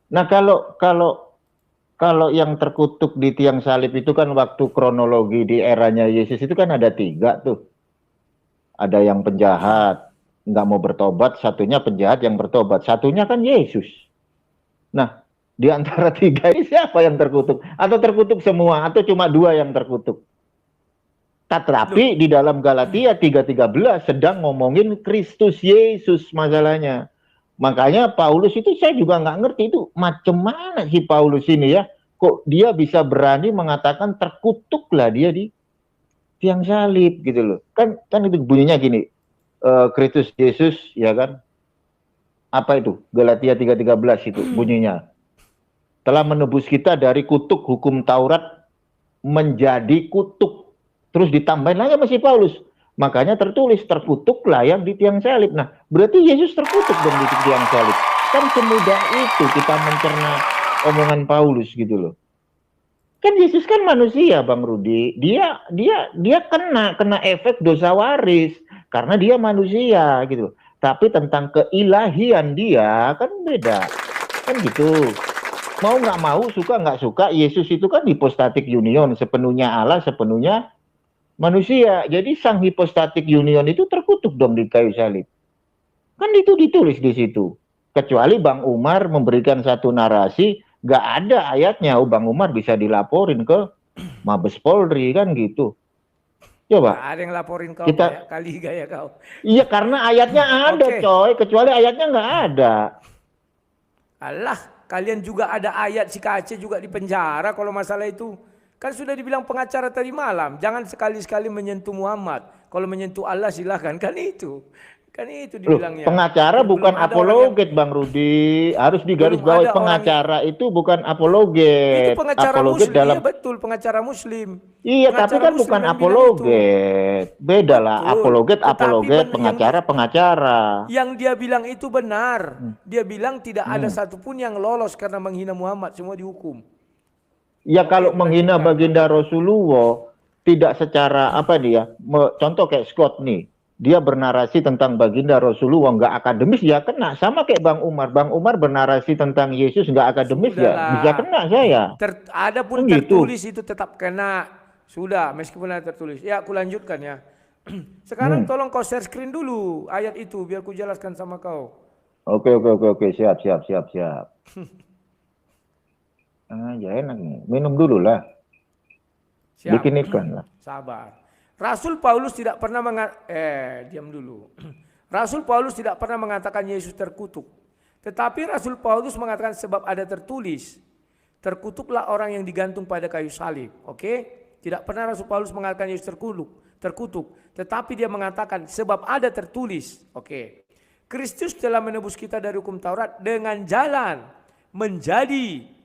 Nah, kalau yang terkutuk di tiang salib itu kan waktu kronologi di eranya Yesus itu kan ada 3 tuh. Ada yang penjahat, nggak mau bertobat, satunya penjahat yang bertobat, satunya kan Yesus. Nah, di antara 3 ini siapa yang terkutuk? Atau terkutuk semua, atau cuma 2 yang terkutuk? Tetapi di dalam Galatia 3:13 sedang ngomongin Kristus Yesus masalahnya. Makanya Paulus itu saya juga nggak ngerti itu macam mana sih Paulus ini ya. Kok dia bisa berani mengatakan terkutuklah dia di tiang salib gitu loh. Kan itu bunyinya gini. Kristus Yesus ya kan. Apa itu? Galatia 3:13 itu bunyinya. Telah menebus kita dari kutuk hukum Taurat menjadi kutuk. Terus ditambahin lagi masih Paulus. Makanya tertulis terkutuklah yang di tiang salib. Nah, berarti Yesus terkutuk dong di tiang salib. Kan semudah itu kita mencerna omongan Paulus gitu loh. Kan Yesus kan manusia, Bang Rudi. Dia kena efek dosa waris karena dia manusia gitu. Tapi tentang keilahian dia kan beda. Kan gitu. Mau nggak mau, suka nggak suka, Yesus itu kan hipostatik union, sepenuhnya Allah, sepenuhnya manusia. Jadi sang hipostatik union itu terkutuk dong di kayu salib. Kan itu ditulis di situ. Kecuali Bang Umar memberikan satu narasi, nggak ada ayatnya. Bang Umar bisa dilaporin ke Mabes Polri kan gitu. Coba. Nggak ada yang laporin kau ya, kali gaya kau. Iya karena ayatnya ada coy. Kecuali ayatnya nggak ada. Alah, kalian juga ada ayat si Kace juga di penjara kalau masalah itu. Kan sudah dibilang pengacara tadi malam, jangan sekali-sekali menyentuh Muhammad. Kalau menyentuh Allah silahkan, kan itu. Kan itu dibilangnya. Pengacara bukan apologet Bang Rudi. Harus digarisbawahi pengacara itu bukan apologet. Itu pengacara apologet muslim, dalam... iya betul pengacara muslim. Iya, pengacara tapi kan bukan apologet. Beda lah, apologet, pengacara. Yang dia bilang itu benar. Dia bilang tidak ada satupun yang lolos karena menghina Muhammad, semua dihukum. Ya kalau menghina baginda Rasulullah tidak secara apa dia, contoh kayak Scott nih, dia bernarasi tentang baginda Rasulullah nggak akademis ya kena, sama kayak Bang Umar. Bang Umar bernarasi tentang Yesus nggak akademis ya bisa kena saya. Ada pun tertulis itu tetap kena, sudah meskipun ada tertulis. Ya aku lanjutkan ya. Sekarang tolong kau share screen dulu ayat itu biar ku jelaskan sama kau. Oke, siap. Ya enak nih, minum dulu lah. Siap. Bikin iklan lah. Sabar. Rasul Paulus tidak pernah diam dulu. Rasul Paulus tidak pernah mengatakan Yesus terkutuk. Tetapi Rasul Paulus mengatakan sebab ada tertulis. Terkutuklah orang yang digantung pada kayu salib. Oke? Tidak pernah Rasul Paulus mengatakan Yesus terkutuk. Tetapi dia mengatakan sebab ada tertulis. Oke. Kristus telah menebus kita dari hukum Taurat dengan jalan menjadi.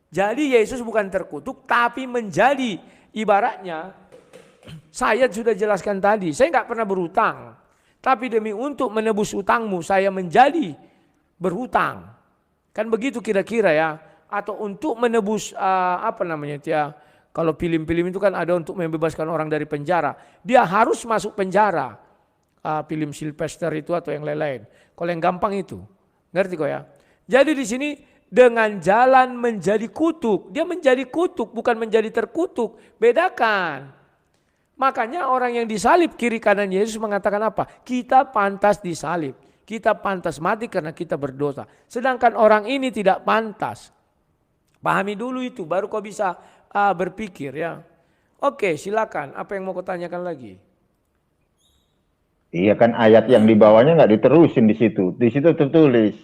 Jadi Yesus bukan terkutuk tapi menjadi. Ibaratnya saya sudah jelaskan tadi, saya nggak pernah berhutang. Tapi demi untuk menebus utangmu saya menjadi berhutang. Kan begitu kira-kira ya. Atau untuk menebus kalau film-film itu kan ada untuk membebaskan orang dari penjara. Dia harus masuk penjara. Film Sylvester itu atau yang lain-lain. Kalau yang gampang itu. Ngerti kok ya? Jadi di sini dengan jalan menjadi kutuk. Dia menjadi kutuk bukan menjadi terkutuk. Bedakan. Makanya orang yang disalib kiri kanan Yesus mengatakan apa? Kita pantas disalib. Kita pantas mati karena kita berdosa. Sedangkan orang ini tidak pantas. Pahami dulu itu baru kau bisa berpikir ya. Oke, silakan. Apa yang mau kau tanyakan lagi? Iya kan ayat yang di bawahnya nggak diterusin di situ. Di situ tertulis.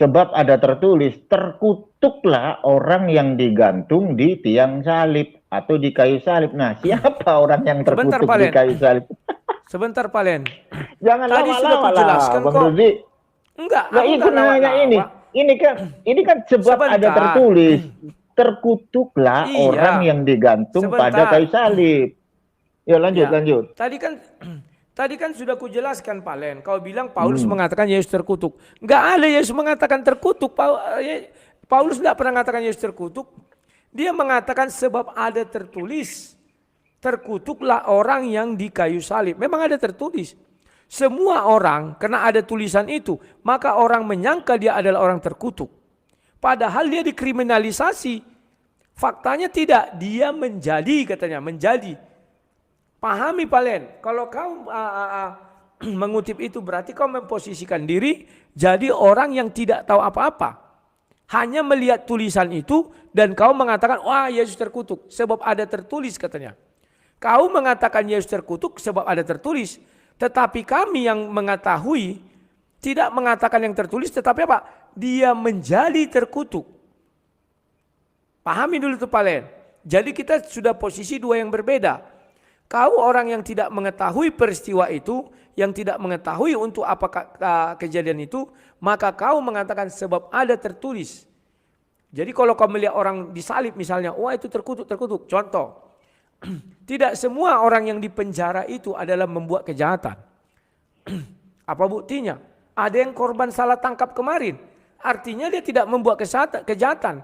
Sebab ada tertulis, terkutuklah orang yang digantung di tiang salib atau di kayu salib. Nah, siapa orang yang terkutuk di kayu salib? Sebentar, Palen. Jangan lama-lama lah, Bang Rudi. Enggak, nah, itu nanya ini. Ini kan sebab ada tertulis, terkutuklah orang yang digantung pada kayu salib. Ya, lanjut. Tadi kan sudah kujelaskan Palen, kau bilang Paulus mengatakan Yesus terkutuk. Enggak ada Yesus mengatakan terkutuk. Paulus tidak pernah mengatakan Yesus terkutuk. Dia mengatakan sebab ada tertulis. Terkutuklah orang yang di kayu salib. Memang ada tertulis. Semua orang karena ada tulisan itu, maka orang menyangka dia adalah orang terkutuk. Padahal dia dikriminalisasi. Faktanya tidak, dia menjadi. Pahami Palen, kalau kau mengutip itu berarti kau memposisikan diri jadi orang yang tidak tahu apa-apa. Hanya melihat tulisan itu dan kau mengatakan, wah Yesus terkutuk. Sebab ada tertulis katanya. Kau mengatakan Yesus terkutuk sebab ada tertulis. Tetapi kami yang mengetahui tidak mengatakan yang tertulis, tetapi apa? Dia menjadi terkutuk. Pahami dulu tuh Palen. Jadi kita sudah posisi dua yang berbeda. Kau orang yang tidak mengetahui peristiwa itu, yang tidak mengetahui untuk apa kejadian itu, maka kau mengatakan sebab ada tertulis. Jadi kalau kau melihat orang disalib misalnya, wah itu terkutuk, terkutuk. Contoh. Tidak semua orang yang dipenjara itu adalah membuat kejahatan. Apa buktinya? Ada yang korban salah tangkap kemarin. Artinya dia tidak membuat kejahatan.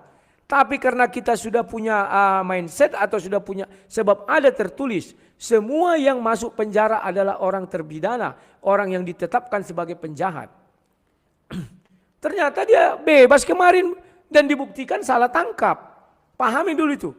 Tapi karena kita sudah punya mindset atau sudah punya, sebab ada tertulis. Semua yang masuk penjara adalah orang terpidana. Orang yang ditetapkan sebagai penjahat. Ternyata dia bebas kemarin dan dibuktikan salah tangkap. Pahami dulu itu.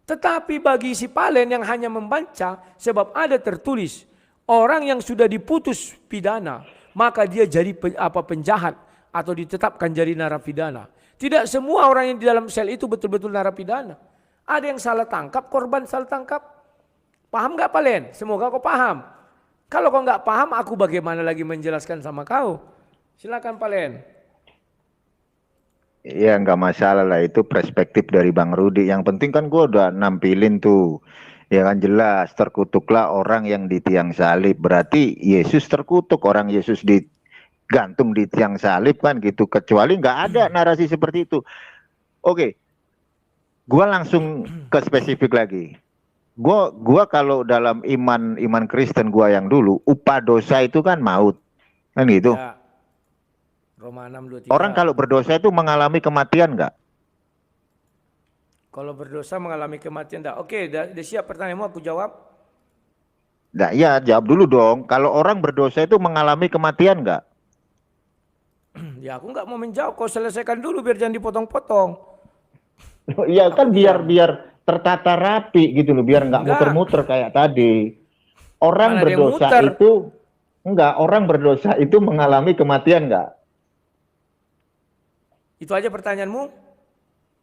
Tetapi bagi si Palen yang hanya membaca, sebab ada tertulis, orang yang sudah diputus pidana, maka dia jadi penjahat atau ditetapkan jadi narapidana. Tidak semua orang yang di dalam sel itu betul-betul narapidana. Ada yang salah tangkap, korban salah tangkap. Paham gak Palen? Semoga kau paham. Kalau kau gak paham, aku bagaimana lagi menjelaskan sama kau? Silakan Palen. Ya nggak masalah lah, itu perspektif dari Bang Rudi. Yang penting kan gue udah nampilin tuh. Ya kan jelas, terkutuklah orang yang di tiang salib. Berarti Yesus terkutuk, orang Yesus digantung di tiang salib kan gitu. Kecuali nggak ada narasi seperti itu. Oke, gue langsung ke spesifik lagi. Gua kalau dalam iman Kristen gua yang dulu, upah dosa itu kan maut. Kan gitu. Ya. Roma 6:23. Orang kalau berdosa itu mengalami kematian nggak? Kalau berdosa mengalami kematian enggak? Oke, udah siap pertanyaanmu, aku jawab. Nah, ya jawab dulu dong. Kalau orang berdosa itu mengalami kematian nggak? Ya aku nggak mau menjawab. Kau selesaikan dulu biar jangan dipotong-potong. Iya kan biar tertata rapi gitu loh, biar nggak muter-muter kayak tadi. Orang berdosa itu orang berdosa itu mengalami kematian nggak? Itu aja pertanyaanmu?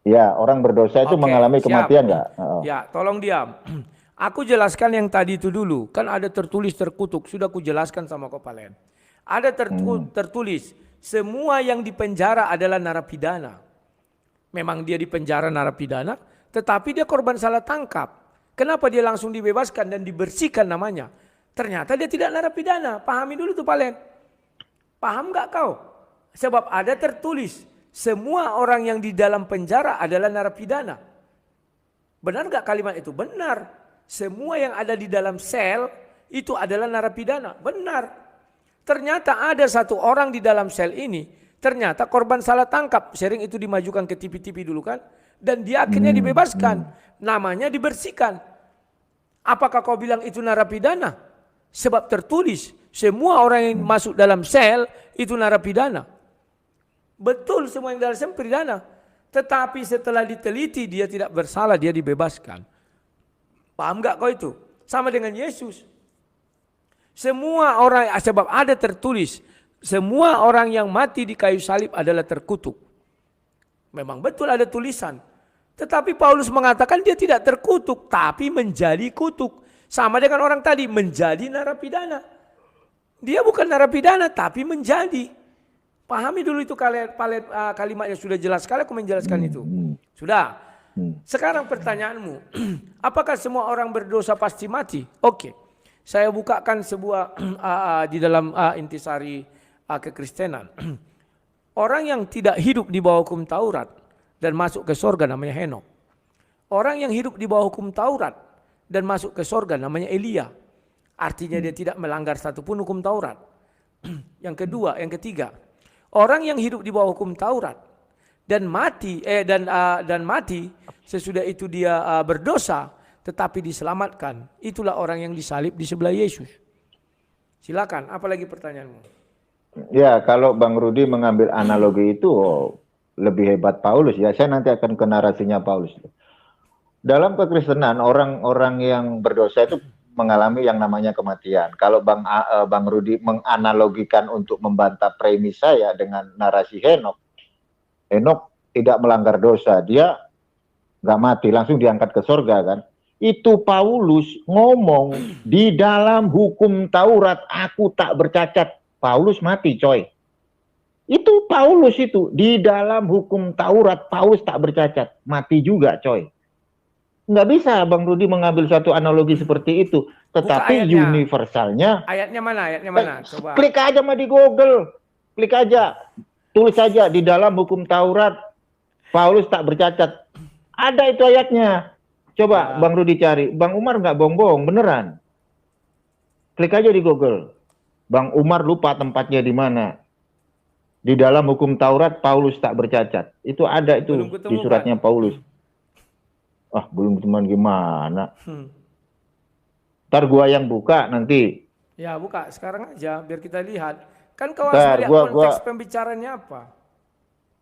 Ya, orang berdosa itu mengalami kematian nggak? Ya, tolong diam. Aku jelaskan yang tadi itu dulu. Kan ada tertulis terkutuk. Sudah aku jelaskan sama kau Palen. Ada tertulis. Semua yang dipenjara adalah narapidana. Memang dia dipenjara narapidana. Tetapi dia korban salah tangkap. Kenapa dia langsung dibebaskan dan dibersihkan namanya? Ternyata dia tidak narapidana. Pahami dulu tuh Palen. Paham nggak kau? Sebab ada tertulis. Semua orang yang di dalam penjara adalah narapidana. Benar gak kalimat itu? Benar. Semua yang ada di dalam sel itu adalah narapidana. Benar. Ternyata ada satu orang di dalam sel ini. Ternyata korban salah tangkap. Sering itu dimajukan ke TV-TV dulu kan. Dan dia akhirnya dibebaskan. Namanya dibersihkan. Apakah kau bilang itu narapidana? Sebab tertulis. Semua orang yang masuk dalam sel itu narapidana. Betul, semua yang dalam sel pidana. Tetapi setelah diteliti dia tidak bersalah, dia dibebaskan. Paham gak kau itu? Sama dengan Yesus. Semua orang, sebab ada tertulis, semua orang yang mati di kayu salib adalah terkutuk. Memang betul ada tulisan. Tetapi Paulus mengatakan dia tidak terkutuk, tapi menjadi kutuk. Sama dengan orang tadi, menjadi narapidana. Dia bukan narapidana, tapi menjadi. Pahami dulu itu kalimatnya sudah jelas sekali aku menjelaskan itu. Sudah. Sekarang pertanyaanmu, apakah semua orang berdosa pasti mati? Oke. Saya bukakan sebuah di dalam intisari kekristenan. Orang yang tidak hidup di bawah hukum Taurat dan masuk ke sorga namanya Henok. Orang yang hidup di bawah hukum Taurat dan masuk ke sorga namanya Elia. Artinya dia tidak melanggar satupun hukum Taurat. Yang kedua, yang ketiga. Orang yang hidup di bawah hukum Taurat dan mati sesudah itu dia berdosa tetapi diselamatkan, itulah orang yang disalib di sebelah Yesus. Silakan, apalagi pertanyaanmu? Ya, kalau Bang Rudi mengambil analogi itu lebih hebat Paulus ya. Saya nanti akan ke narasinya Paulus. Dalam kekristenan orang-orang yang berdosa itu mengalami yang namanya kematian. Kalau Bang Rudi menganalogikan untuk membantah premis saya dengan narasi Henok tidak melanggar dosa, dia nggak mati, langsung diangkat ke surga kan. Itu Paulus ngomong di dalam hukum Taurat aku tak bercacat. Paulus mati, coy. Itu Paulus itu di dalam hukum Taurat Paulus tak bercacat, mati juga, coy. Nggak bisa Bang Rudi mengambil satu analogi seperti itu. Tetapi universalnya. Ayatnya mana? Ayatnya mana? Coba. Klik aja mah di Google. Klik aja. Tulis saja di dalam hukum Taurat Paulus tak bercacat. Ada itu ayatnya. Coba Bang Rudi cari. Bang Umar nggak bohong-bohong, beneran. Klik aja di Google. Bang Umar lupa tempatnya di mana. Di dalam hukum Taurat Paulus tak bercacat. Itu ada itu di suratnya Paulus. Ah, belum teman gimana? Ntar gua yang buka nanti. Ya buka sekarang aja biar kita lihat. Kan kau harus lihat konteks pembicaranya apa.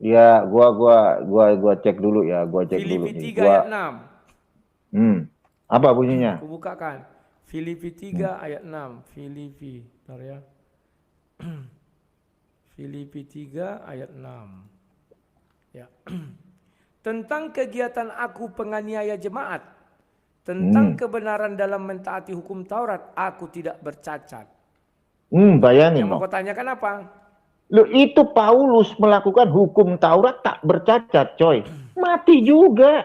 Ya, gua cek dulu ya, Filipi 3 ayat 6. Apa bunyinya? Aku bukakan. Filipi 3 ayat 6. Filipi, bentar ya. Filipi 3 ayat 6. Ya. Tentang kegiatan aku penganiaya jemaat, tentang kebenaran dalam mentaati hukum Taurat, aku tidak bercacat. Bayangin. Yang mau kau tanyakan apa? Loh, itu Paulus melakukan hukum Taurat tak bercacat, coy. Mati juga.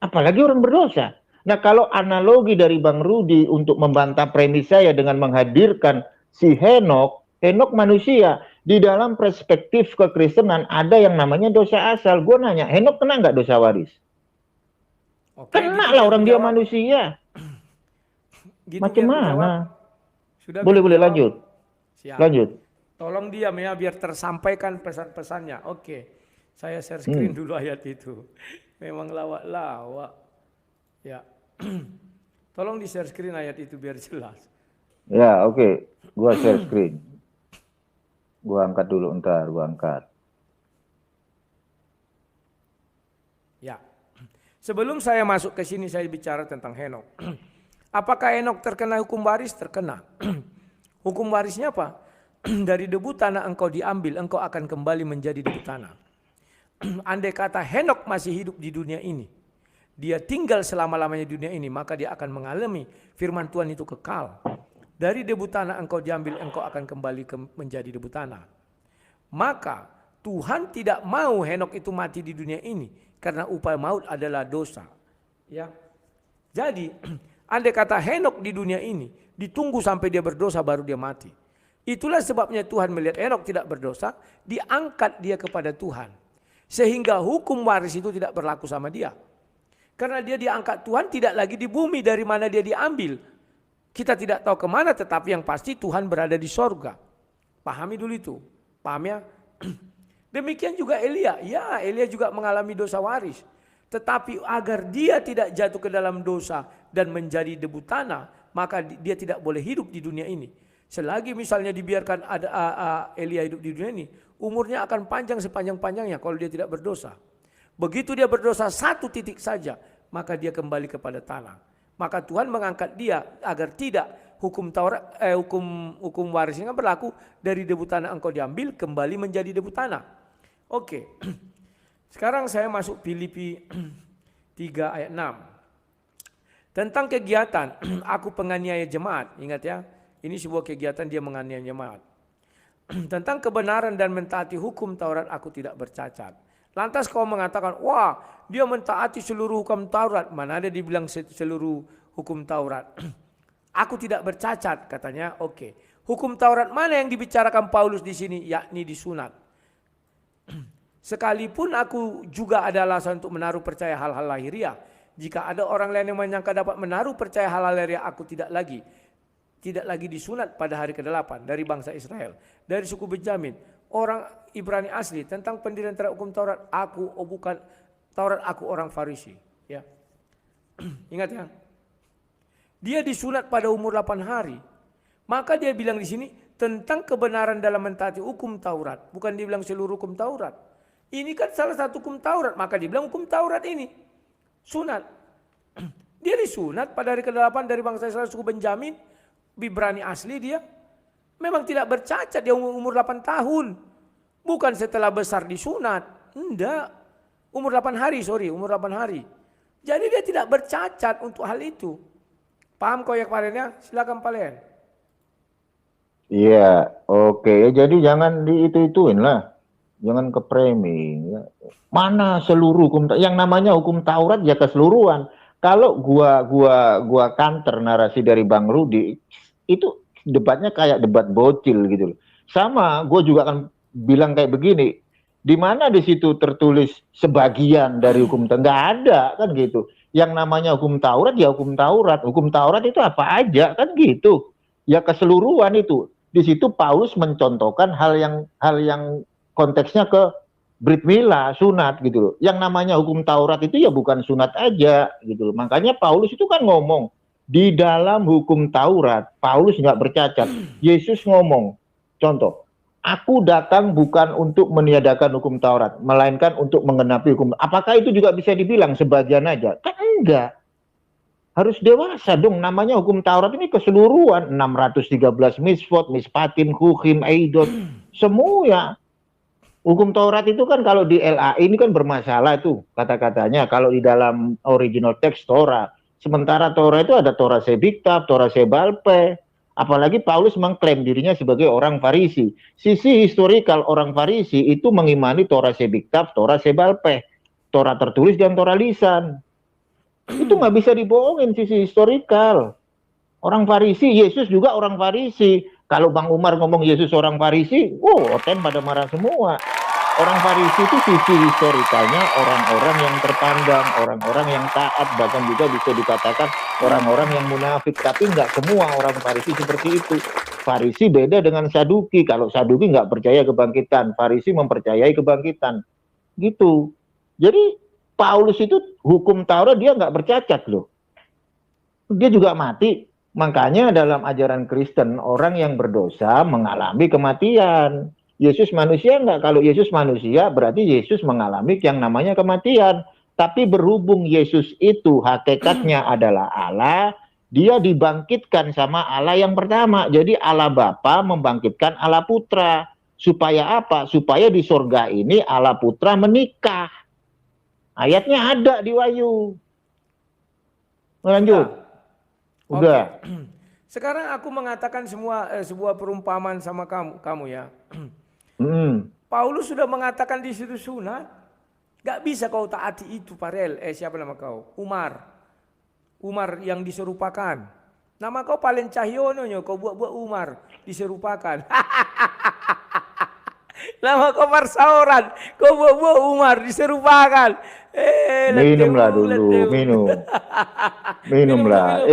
Apalagi orang berdosa. Nah, kalau analogi dari Bang Rudi untuk membantah premis saya dengan menghadirkan si Henok manusia. Di dalam perspektif kekristenan ada yang namanya dosa asal. Gue nanya, Henok kena nggak dosa waris? Kena lah, orang dia manusia. Gitu macam mana? Boleh lanjut. Siap. Lanjut. Tolong diam ya biar tersampaikan pesan-pesannya. Oke. Saya share screen dulu ayat itu. Memang lawak-lawak. Ya. Tolong di share screen ayat itu biar jelas. Ya, oke. Gua share screen. Gua angkat dulu ntar, gua angkat. Ya. Sebelum saya masuk ke sini saya bicara tentang Henok. Apakah Henok terkena hukum waris? Terkena. Hukum warisnya apa? Dari debu tanah engkau diambil, engkau akan kembali menjadi debu tanah. Andai kata Henok masih hidup di dunia ini, dia tinggal selama-lamanya di dunia ini, maka dia akan mengalami firman Tuhan itu kekal. Dari debu tanah engkau diambil, engkau akan kembali menjadi debu tanah. Maka Tuhan tidak mau Henok itu mati di dunia ini, karena upah maut adalah dosa. Ya. Jadi, andai kata Henok di dunia ini, ditunggu sampai dia berdosa baru dia mati. Itulah sebabnya Tuhan melihat Henok tidak berdosa, diangkat dia kepada Tuhan. Sehingga hukum waris itu tidak berlaku sama dia. Karena dia diangkat Tuhan tidak lagi di bumi dari mana dia diambil. Kita tidak tahu kemana, tetapi yang pasti Tuhan berada di sorga. Pahami dulu itu. Paham ya? Demikian juga Elia. Ya, Elia juga mengalami dosa waris. Tetapi agar dia tidak jatuh ke dalam dosa dan menjadi debu tanah, maka dia tidak boleh hidup di dunia ini. Selagi misalnya dibiarkan ada Elia hidup di dunia ini, umurnya akan panjang sepanjang-panjangnya kalau dia tidak berdosa. Begitu dia berdosa satu titik saja, maka dia kembali kepada tanah. Maka Tuhan mengangkat dia agar tidak hukum Taurat, hukum warisnya berlaku, dari debu tanah engkau diambil kembali menjadi debu tanah. Oke. Sekarang saya masuk Filipi 3 ayat 6. Tentang kegiatan aku penganiaya jemaat, ingat ya. Ini sebuah kegiatan dia menganiaya jemaat. Tentang kebenaran dan mentaati hukum Taurat aku tidak bercacat. Lantas kau mengatakan, wah dia mentaati seluruh hukum Taurat. Mana ada dibilang seluruh hukum Taurat. Aku tidak bercacat katanya. Oke. Hukum Taurat mana yang dibicarakan Paulus di sini? Yakni disunat. Sekalipun aku juga ada alasan untuk menaruh percaya hal-hal lahiriah. Jika ada orang lain yang menyangka dapat menaruh percaya hal-hal lahiriah, aku tidak lagi disunat pada hari ke-8 dari bangsa Israel, dari suku Benjamin, orang Ibrani asli. Tentang pendirian terhadap hukum Taurat, aku orang Farisi. Ya. Ingat ya. Dia disunat pada umur 8 hari. Maka dia bilang di sini tentang kebenaran dalam mentaati hukum Taurat, bukan dia bilang seluruh hukum Taurat. Ini kan salah satu hukum Taurat, maka dia bilang hukum Taurat ini sunat. Dia disunat pada hari ke-8 dari bangsa Israel suku Benjamin. Ibrani asli dia. Memang tidak bercacat, dia umur 8 tahun. Bukan setelah besar disunat. Enggak. Umur 8 hari. Jadi dia tidak bercacat untuk hal itu. Paham kau ya kemarinnya? Silakan Palen. Iya, oke. Jadi jangan itu-ituin lah. Jangan ke framing. Ya. Mana seluruh hukum yang namanya hukum Taurat ya keseluruhan. Kalau gua counter narasi dari Bang Rudi, itu debatnya kayak debat bocil gitu loh. Sama, gua juga akan bilang kayak begini. Di mana di situ tertulis sebagian dari hukum Taurat? Nggak ada kan gitu. Yang namanya hukum Taurat ya hukum Taurat. Hukum Taurat itu apa aja kan gitu. Ya keseluruhan itu. Di situ Paulus mencontohkan hal yang konteksnya ke Brit Milah, sunat gitu loh. Yang namanya hukum Taurat itu ya bukan sunat aja gitu loh. Makanya Paulus itu kan ngomong di dalam hukum Taurat, Paulus nggak bercacat. Yesus ngomong, contoh, aku datang bukan untuk meniadakan hukum Taurat, melainkan untuk menggenapi hukum. Apakah itu juga bisa dibilang sebagian aja? Kan enggak. Harus dewasa dong, namanya hukum Taurat ini keseluruhan, 613 misvot, mispatim, hukim, eidot, semua. Hukum Taurat itu kan kalau di LAI ini kan bermasalah tuh kata-katanya, kalau di dalam original teks Torah. Sementara Torah itu ada Torah Sebiktab, Torah Sebalpe, apalagi Paulus mengklaim dirinya sebagai orang Farisi. Sisi historikal orang Farisi itu mengimani Torah Sebiktab, Torah Sebalpe, Torah tertulis dan Torah lisan. Itu nggak bisa dibohongin sisi historikal. Orang Farisi, Yesus juga orang Farisi. Kalau Bang Umar ngomong Yesus orang Farisi, oten pada marah semua. Orang Farisi itu sisi historikalnya orang-orang yang terpandang, orang-orang yang taat, bahkan juga bisa dikatakan orang-orang yang munafik. Tapi nggak semua orang Farisi seperti itu. Farisi beda dengan Saduki. Kalau Saduki nggak percaya kebangkitan, Farisi mempercayai kebangkitan. Gitu. Jadi Paulus itu hukum Taurat dia nggak bercacat loh. Dia juga mati. Makanya dalam ajaran Kristen orang yang berdosa mengalami kematian. Yesus manusia nggak? Kalau Yesus manusia berarti Yesus mengalami yang namanya kematian. Tapi berhubung Yesus itu hakikatnya adalah Allah, dia dibangkitkan sama Allah yang pertama. Jadi Allah Bapa membangkitkan Allah Putra. Supaya apa? Supaya di surga ini Allah Putra menikah. Ayatnya ada di Wahyu. Lanjut. Udah. Okay. Sekarang aku mengatakan sebuah perumpamaan sama kamu ya. Paulus sudah mengatakan di situ sunat. Gak bisa kau taati itu, Farel. Siapa nama kau? Umar. Umar yang diserupakan. Nama kau Palen Cahyono, kau buat-buat Umar diserupakan. Nama kau Marsauran, kau buat-buat Umar diserupakan. Minumlah dulu, minum. Minumlah.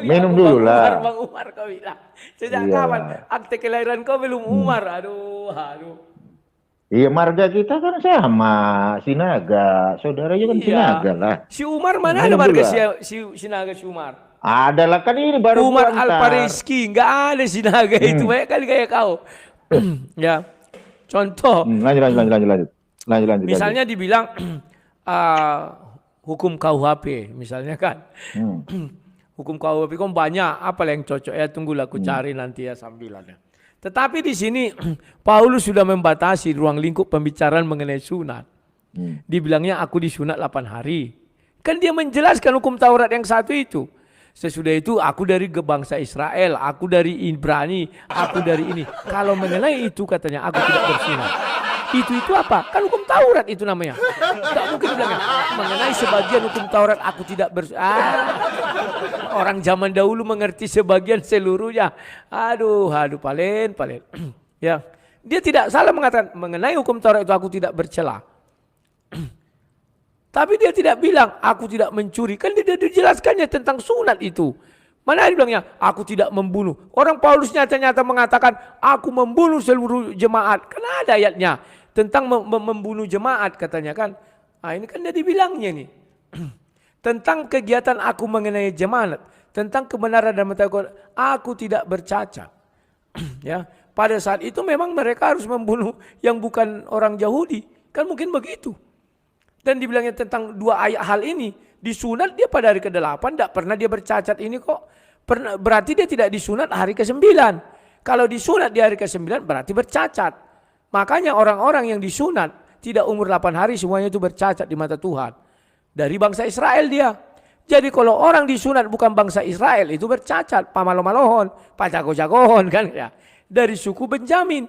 Minum dulu lah. Bang Umar kau bilang. Sejak kapan akte kelahiran kau belum Umar? Aduh. Iya, marga kita kan sama, Sinaga. Saudaranya kan Sinaga lah. Si Umar mana ada marga si Sinaga si Umar? Adalah kan ini baru Umar Al-Fariski, enggak ada Sinaga itu, banyak kali kayak kau. Ya. Contoh. Lanjut. Misalnya dibilang hukum KUHP misalnya kan. Hukum KUHP kan banyak, apa yang cocok ya, tunggulah aku cari nanti ya sambilan. Tetapi di sini Paulus sudah membatasi ruang lingkup pembicaraan mengenai sunat. Dibilangnya aku disunat 8 hari. Kan dia menjelaskan hukum Taurat yang satu itu. Sesudah itu aku dari bangsa Israel, aku dari Ibrani, aku dari ini. Kalau mengenai itu katanya aku tidak bersunat. Itu apa? Kan hukum Taurat itu namanya. Tidak mungkin bilangnya mengenai sebagian hukum Taurat aku tidak orang zaman dahulu mengerti sebagian seluruhnya. Aduh, Palen. Ya, dia tidak salah mengatakan mengenai hukum Taurat itu aku tidak bercela. Tapi dia tidak bilang aku tidak mencuri. Kan dia dijelaskannya tentang sunat itu. Mana dia bilangnya aku tidak membunuh. Orang Paulus nyata-nyata mengatakan aku membunuh seluruh jemaat. Kan ada ayatnya tentang membunuh jemaat katanya kan. Ini kan dia dibilangnya nih. Tentang kegiatan aku mengenai jemaat. Tentang kebenaran dan mengetahui aku tidak bercacat. Ya, pada saat itu memang mereka harus membunuh yang bukan orang Yahudi. Kan mungkin begitu. Dan dibilangnya tentang 2 ayat hal ini. Disunat dia pada hari ke-8, tidak pernah dia bercacat ini kok. Berarti dia tidak disunat hari ke-9. Kalau disunat di hari ke-9 berarti bercacat. Makanya orang-orang yang disunat tidak umur 8 hari semuanya itu bercacat di mata Tuhan. Dari bangsa Israel dia. Jadi kalau orang disunat bukan bangsa Israel itu bercacat, pamalo-malohon, pajago-jagohon kan ya. Dari suku Benjamin.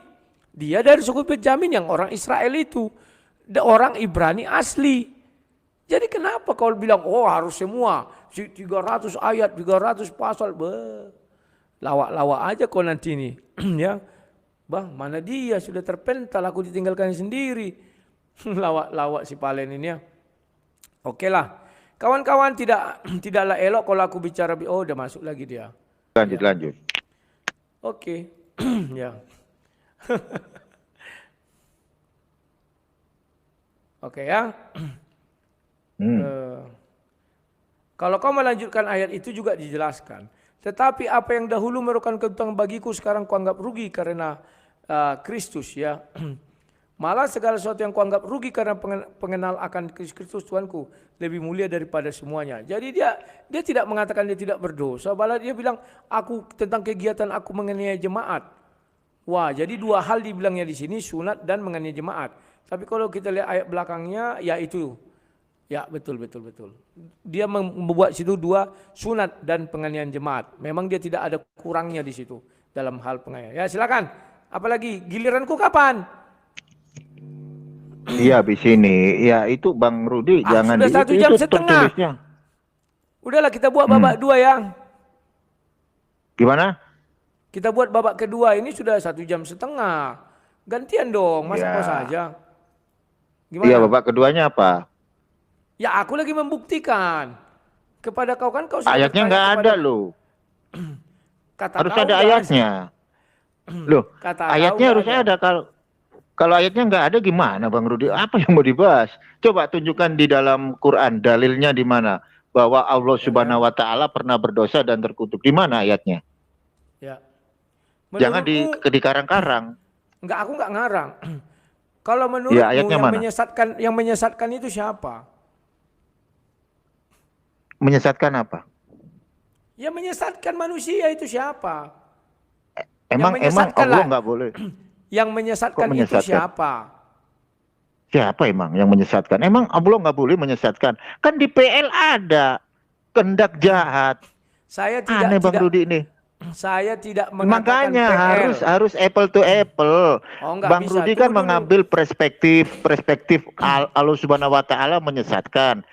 Dia dari suku Benjamin yang orang Israel itu. Orang Ibrani asli. Jadi kenapa kau bilang oh harus semua 300 ayat, 300 pasal. Lawak-lawak aja kau nanti ini. Ya. Bang, mana dia sudah terpental, aku ditinggalkan sendiri. Lawak-lawak si Palen ini ya. Oke lah. Kawan-kawan tidaklah elok kalau aku bicara, oh udah masuk lagi dia. Lanjut. Oke. Ya. Oke ya. Kalau kau melanjutkan ayat itu juga dijelaskan. Tetapi apa yang dahulu merupakan keuntungan bagiku sekarang kuanggap rugi karena Kristus ya. Malah segala sesuatu yang kuanggap rugi karena pengenal akan Kristus Tuanku lebih mulia daripada semuanya. Jadi dia tidak mengatakan dia tidak berdosa, malah dia bilang aku tentang kegiatan aku menganiaya jemaat. Wah, jadi dua hal dibilangnya di sini, sunat dan menganiaya jemaat. Tapi kalau kita lihat ayat belakangnya ya itu. Ya, betul. Dia membuat situ dua, sunat dan penganiayaan jemaat. Memang dia tidak ada kurangnya di situ dalam hal penganiayaan. Ya, silakan. Apalagi giliranku kapan? Iya di sini. Ya itu Bang Rudi jangan sudah 1 jam setengah. Tertulisnya. Udahlah kita buat babak 2 ya. Gimana? Kita buat babak kedua ini sudah 1 jam setengah. Gantian dong, masa kau saja. Gimana? Iya babak keduanya apa? Ya aku lagi membuktikan. Kepada kau kan kau sudah ayatnya nggak ada loh. Harus ada ayatnya. Loh, ayatnya harusnya ada. Kalau ayatnya nggak ada gimana Bang Rudi? Apa yang mau dibahas? Coba tunjukkan di dalam Quran dalilnya di mana bahwa Allah Subhanahu wa taala pernah berdosa dan terkutuk. Di mana ayatnya? Ya. Jangan dikarang-karang. Enggak, aku enggak ngarang. Kalau menurutmu ya, yang menyesatkan itu siapa? Menyesatkan apa? Yang menyesatkan manusia itu siapa? Emang Allah nggak boleh. Yang menyesatkan itu siapa? Siapa emang yang menyesatkan? Emang Allah nggak boleh menyesatkan? Kan di PL ada kehendak jahat. Saya tidak. Aneh Bang Rudi ini. Saya tidak mengatakan makanya PL. harus apple to apple. Bang Rudi kan mengambil perspektif Allah Subhanahu wa taala menyesatkan.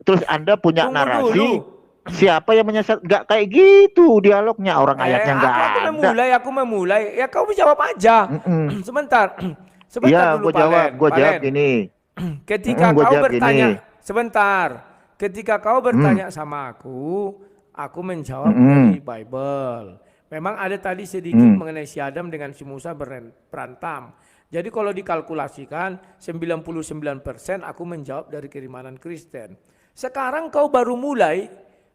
Terus Anda punya narasi siapa yang menyesat? Gak kayak gitu dialognya, orang ayatnya nggak ada. Aku memulai. Ya kau jawab aja. Sebentar ya, dulu gue jawab gini. Ketika kau bertanya, sebentar. Ketika kau bertanya sama aku menjawab dari Bible. Memang ada tadi sedikit mengenai si Adam dengan si Musa berantem. Jadi kalau dikalkulasikan 99% aku menjawab dari keimanan Kristen. Sekarang kau baru mulai,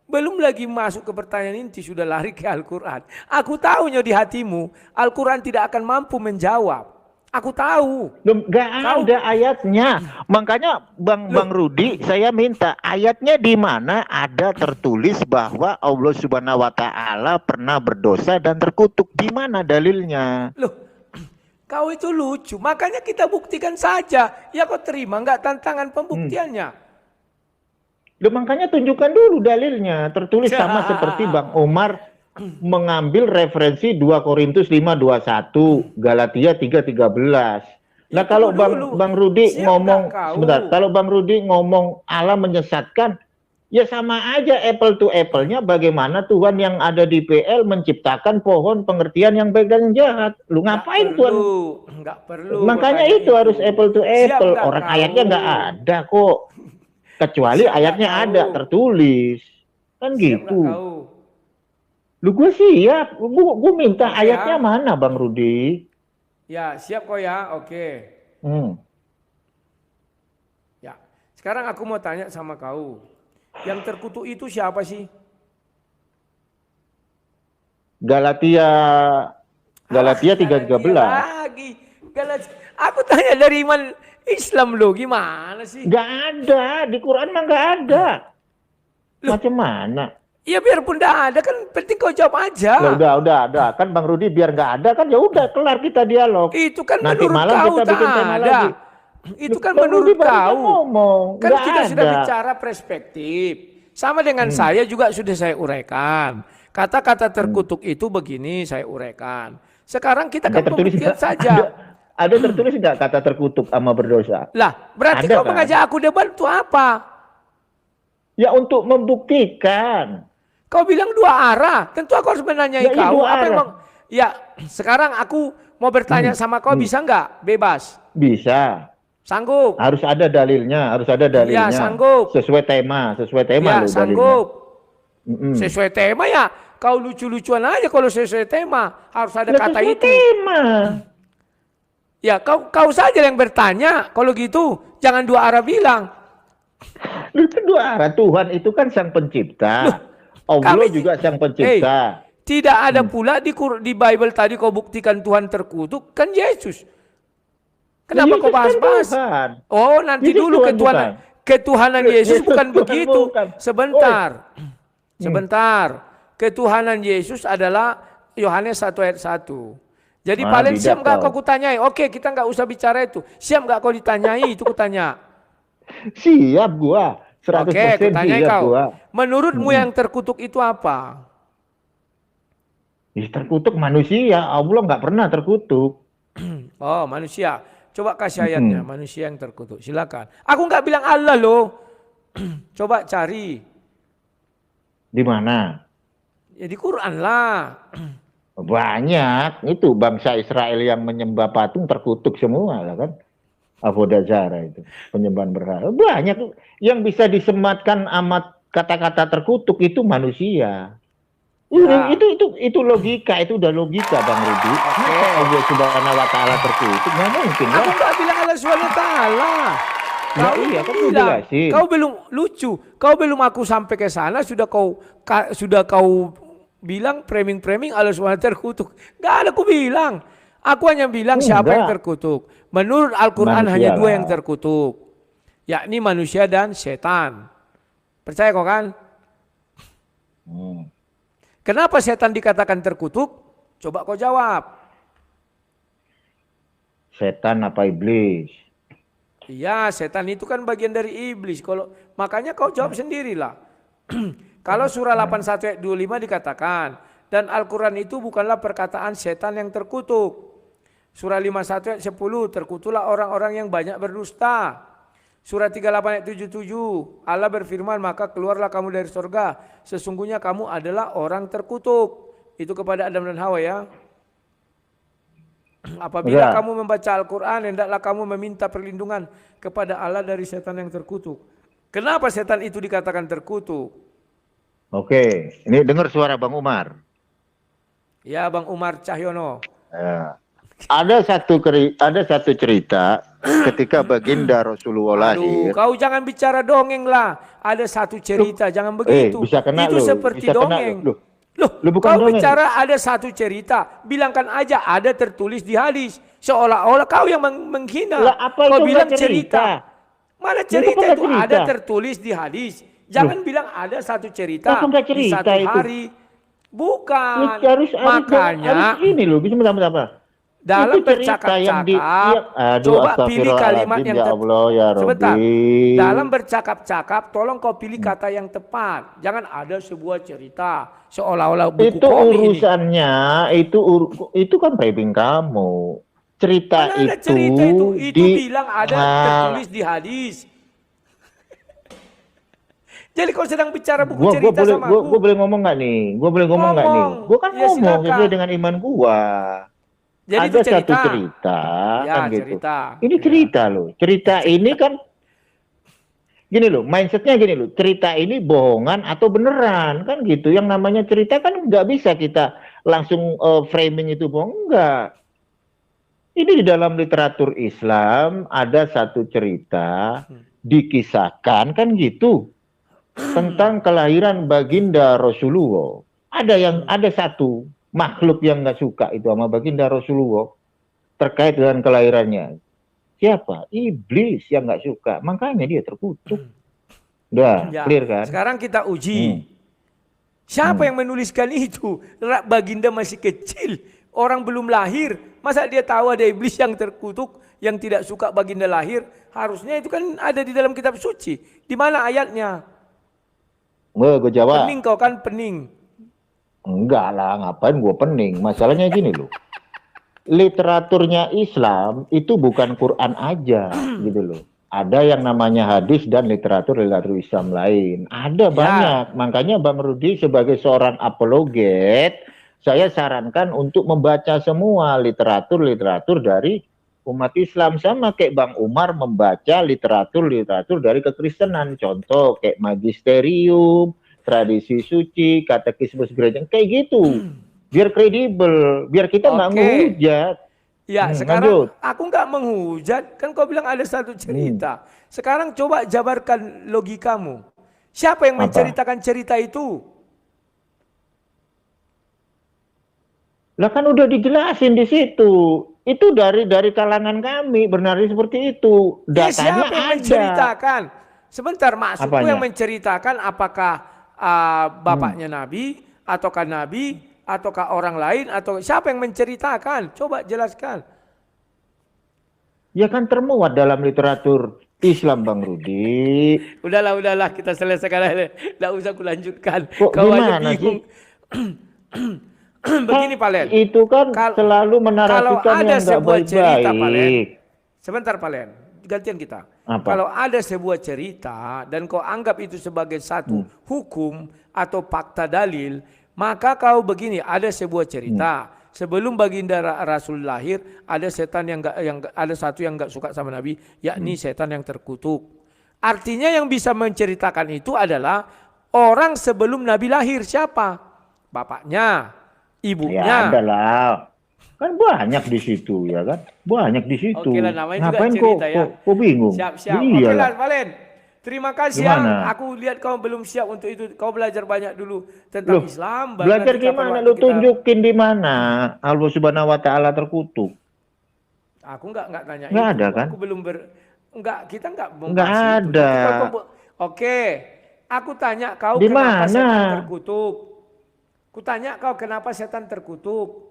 belum lagi masuk ke pertanyaan inti sudah lari ke Al-Quran. Aku tahunya di hatimu Al-Quran tidak akan mampu menjawab. Aku tahu. Gak ada ayatnya. Makanya Bang Rudi saya minta ayatnya di mana ada tertulis bahwa Allah Subhanahu wa taala pernah berdosa dan terkutuk. Di mana dalilnya? Loh, kau itu lucu. Makanya kita buktikan saja. Ya kau terima nggak tantangan pembuktiannya? Loh, makanya tunjukkan dulu dalilnya. Tertulis sama seperti Bang Omar mengambil referensi 2 Korintus 5:21, Galatia 3:13. Nah, kalau Bang Rudi ngomong sebentar, kalau Bang Rudi ngomong Allah menyesatkan, ya sama aja apple to apple-nya bagaimana Tuhan yang ada di PL menciptakan pohon pengertian yang baik dan yang jahat. Lu ngapain Tuhan? Enggak perlu. Makanya itu harus apple to apple. Orang ayatnya nggak ada kok. Kecuali ayatnya ada tertulis. Kan gitu. Lu gue siap, gue minta ayatnya mana Bang Rudi? Ya siap kok ya, oke. Ya, sekarang aku mau tanya sama kau, yang terkutuk itu siapa sih? Galatia 3:13. Lagi, aku tanya dari iman Islam lo, gimana sih? Gak ada, di Quran mah gak ada. Macam mana? Ya biarpun tidak ada kan penting kau jawab aja. Ya udah. Kan Bang Rudi biar nggak ada kan ya udah kelar kita dialog. Itu kan nanti menurut malam kau kita bikin tema lagi. Itu kan Bang menurut Rudi barusan kau. ngomong, Kan nggak kita sudah ada. bicara perspektif. Sama dengan saya juga sudah saya uraikan. Kata-kata terkutuk itu begini saya uraikan. Sekarang kita kan pembuktian saja. Ada tertulis nggak kata terkutuk sama berdosa? Lah, berarti Ada kau kan? mengajak aku debat itu apa? Ya untuk membuktikan. Kau bilang dua arah, tentu aku harus menanyai Ya, iya, kau. dua Apa yang arah. ya, sekarang aku mau bertanya sama kau, bisa nggak? Bebas. Bisa. Sanggup. Harus ada dalilnya, harus ada dalilnya. Ya, sanggup. Sesuai tema Ya, loh sanggup. dalilnya. Sesuai tema ya. Kau lucu-lucuan aja kalau sesuai tema. Harus ada kata Sesuai itu. tema. Ya, kau saja yang bertanya. Kalau gitu, jangan dua arah bilang. Itu dua arah. Tuhan itu kan sang pencipta. Allah Kami- juga sang pencipta. Tidak ada pula di Bible tadi kau buktikan Tuhan terkutuk. Kan Yesus. Kenapa Yesus kau kan bahas-bahas? Tuhan. Oh, nanti Yesus dulu Tuhan ketuhanan Yesus Yesus bukan Tuhan begitu. bukan. Sebentar. Ketuhanan Yesus adalah Yohanes 1 ayat 1. Jadi paling tidak siap nggak kau. kau kutanyai? Oke, kita nggak usah bicara itu. Siap nggak kau ditanyai? Itu kutanya. Siap gua. 100% Oke, kutanyai siap kau. gua. Menurutmu yang terkutuk itu apa? Ya, terkutuk manusia. Allah nggak pernah terkutuk. Oh, manusia. Coba kasih ayatnya, manusia yang terkutuk. Silakan. Aku nggak bilang Allah loh. Coba cari. Di mana? Ya di Quran lah. Banyak. Itu bangsa Israel yang menyembah patung terkutuk semua lah kan. Avodazara itu. Penyembahan berhala. Banyak. Yang bisa disematkan amat kata-kata terkutuk itu manusia. Ya. Itu logika, itu udah logika Bang Rudi. Masa Allah Subhanahu wa taala terkutuk? Nggak mungkin Aku lah. nggak bilang Allah SWT. Nah, iya, kan gua jelasin. Kau belum lucu. Kau belum aku sampai ke sana sudah kau bilang framing Allah SWT terkutuk. Nggak ada aku bilang. Aku hanya bilang siapa yang terkutuk. Menurut Al-Quran Manusia hanya dua lah. yang terkutuk. Yakni manusia dan setan. Percaya kau kan? Kenapa setan dikatakan terkutuk? Coba kau jawab. Setan apa iblis? Iya, setan itu kan bagian dari iblis. Makanya kau jawab sendirilah. Kalau surah 81 ayat 25 dikatakan, dan Al-Quran itu bukanlah perkataan setan yang terkutuk. Surah 51 ayat 10, terkutuklah orang-orang yang banyak berdusta. Surah 38 ayat 77, Allah berfirman, maka keluarlah kamu dari surga. Sesungguhnya kamu adalah orang terkutuk. Itu kepada Adam dan Hawa ya. Apabila kamu membaca Al-Quran, hendaklah kamu meminta perlindungan kepada Allah dari setan yang terkutuk. Kenapa setan itu dikatakan terkutuk? Oke, ini dengar suara Bang Umar. Ya, Bang Umar Cahyono. Ya. Ada satu cerita ketika baginda Rasulullah Aduh, lahir. kau jangan bicara dongeng lah. Ada satu cerita, jangan begitu. Bisa kena itu loh, seperti bisa kena dongeng. Loh, bukan kau dongeng. bicara ada satu cerita, bilangkan aja ada tertulis di hadis. Seolah-olah kau yang menghina. Lah, apa kau itu bilang nggak cerita? Mana Itu cerita kan itu nggak ada cerita. tertulis di hadis. Jangan bilang ada satu cerita Itu nggak di cerita satu itu. hari. Bukan. Harus Makanya ini loh, bisa apa? dalam Itu cerita yang bercakap-cakap, coba pilih kalimat yang ya Allah ya Rabbi. sebentar. Dalam bercakap-cakap, tolong kau pilih kata yang tepat. Jangan ada sebuah cerita seolah-olah buku itu komik urusannya, itu kan framing kamu. Cerita ini. Mana ada itu, cerita itu bilang ada tertulis di hadis. Jadi kau sedang bicara buku cerita sama aku. Gue boleh ngomong nggak nih? Gue boleh ngomong nggak nih? Ngomong. Gue kan Ya, ngomong silakan. sesuai dengan iman gue. Jadi Ada itu satu cerita Ya, kan gitu. cerita. Ini cerita loh. Cerita ini kan gini loh, mindsetnya gini loh. Cerita ini bohongan atau beneran kan gitu. Yang namanya cerita kan nggak bisa kita langsung framing itu bohong, enggak. Ini di dalam literatur Islam ada satu cerita dikisahkan kan gitu tentang kelahiran baginda Rasulullah. Ada satu makhluk yang nggak suka itu sama baginda Rasulullah terkait dengan kelahirannya. Siapa? Iblis yang nggak suka. Makanya dia terkutuk. Udah, Ya, clear kan? sekarang kita uji. Siapa yang menuliskan itu? Baginda masih kecil. Orang belum lahir, masa dia tahu ada iblis yang terkutuk, yang tidak suka baginda lahir? Harusnya itu kan ada di dalam kitab suci. Di mana ayatnya? Gue jawab. Pening kau kan, pening. Enggak lah, ngapain gue pening. Masalahnya gini loh. Literaturnya Islam itu bukan Quran aja gitu loh. Ada yang namanya hadis dan literatur Islam lain. Ada banyak. Makanya Bang Rudi sebagai seorang apologet, saya sarankan untuk membaca semua literatur dari umat Islam. Sama kayak Bang Umar membaca literatur dari kekristenan. Contoh kayak magisterium, tradisi suci, katekismus gereja, kayak gitu. Biar kredibel, biar kita nggak menghujat. Ya, sekarang lanjut. Aku nggak menghujat, kan kau bilang ada satu cerita. Sekarang coba jabarkan logikamu. Siapa yang menceritakan cerita itu? Lah kan udah dijelasin di situ. Itu dari kalangan kami, benar seperti itu. Datanya siapa yang menceritakan? Sebentar, maksudku yang menceritakan apakah bapaknya Nabi, ataukah Nabi, ataukah orang lain, atau siapa yang menceritakan? Coba jelaskan. Ya kan termuat dalam literatur Islam, Bang Rudi. Udahlah, kita selesaikan aja. Nggak usah kulanjutkan. Kok kau gimana aja bingung. Begini, Palen. Itu kan selalu menarasikan yang nggak baik-baik. Sebentar, Palen. Gantian kita. Kalau ada sebuah cerita dan kau anggap itu sebagai satu hukum atau fakta dalil, maka kau begini, ada sebuah cerita sebelum baginda Rasul lahir, ada setan yang ada satu yang enggak suka sama Nabi, yakni setan yang terkutuk. Artinya yang bisa menceritakan itu adalah orang sebelum Nabi lahir. Siapa? Bapaknya, ibunya. Ya adalah. Kan banyak di situ ya kan? Banyak di situ. Oke lah, namanya ngapain juga cerita ya. Kok bingung? Siap. Iya Oke lah, Valen. Terima kasih ya. Aku lihat kau belum siap untuk itu. Kau belajar banyak dulu tentang Islam. Belajar gimana? Lu tunjukin di mana Allah Subhanahu Wa Taala terkutuk? Aku enggak tanya nggak itu. Ada kan? Aku belum kita enggak ada. Oke. Aku tanya kau di kenapa mana? Setan terkutuk. Ku tanya kau kenapa setan terkutuk.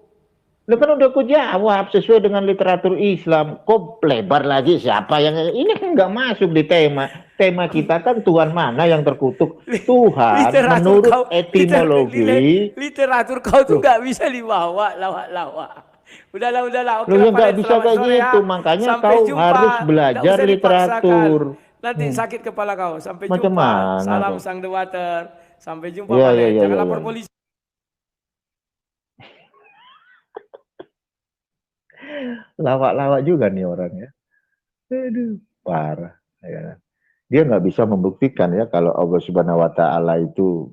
Lu kan udah ku jawab sesuai dengan literatur Islam. Kok lebar lagi siapa yang ini kan nggak masuk di tema. Tema kita kan Tuhan mana yang terkutuk? Tuhan menurut etimologi. Literatur kau tuh nggak bisa dibawa lawak-lawak. Udahlah. Oke, lu nggak bisa kayak gitu. Makanya kau harus belajar literatur. Nanti sakit kepala kau. Sampai Macam jumpa. mana, Salam kok? Sang The Water. Sampai jumpa. Jangan lapor polisi. Lawak-lawak juga nih orangnya. Aduh, parah. Ya. Dia nggak bisa membuktikan ya kalau Allah Subhanahu Wa Taala itu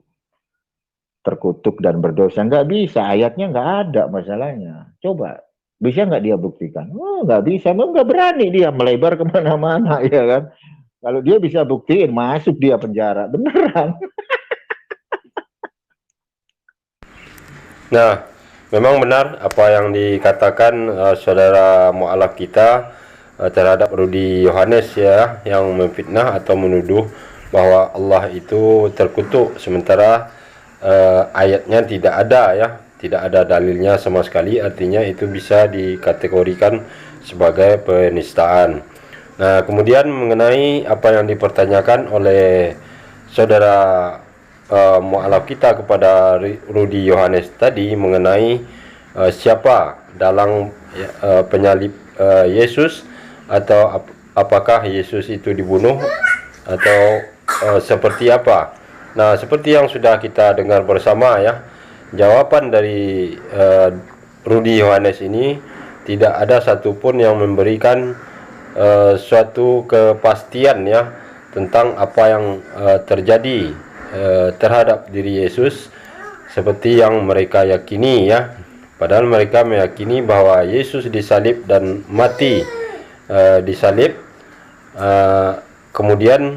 terkutuk dan berdosa. Nggak bisa, ayatnya nggak ada masalahnya. Coba, bisa nggak dia buktikan? Oh, nggak bisa, nggak berani dia melebar kemana-mana ya kan. Kalau dia bisa buktiin, masuk dia penjara beneran. Nah, memang benar apa yang dikatakan saudara mu'alaf kita terhadap Rudi Yohanes ya, yang memfitnah atau menuduh bahwa Allah itu terkutuk sementara ayatnya tidak ada ya, tidak ada dalilnya sama sekali. Artinya itu bisa dikategorikan sebagai penistaan. Nah, kemudian mengenai apa yang dipertanyakan oleh saudara mu'alaf kita kepada Rudi Yohanes tadi mengenai siapa dalang penyalib Yesus, atau apakah Yesus itu dibunuh atau seperti apa. Nah, seperti yang sudah kita dengar bersama ya, jawaban dari Rudi Yohanes ini tidak ada satupun yang memberikan suatu kepastian ya tentang apa yang terjadi terhadap diri Yesus seperti yang mereka yakini ya. Padahal mereka meyakini bahwa Yesus disalib dan mati disalib. Kemudian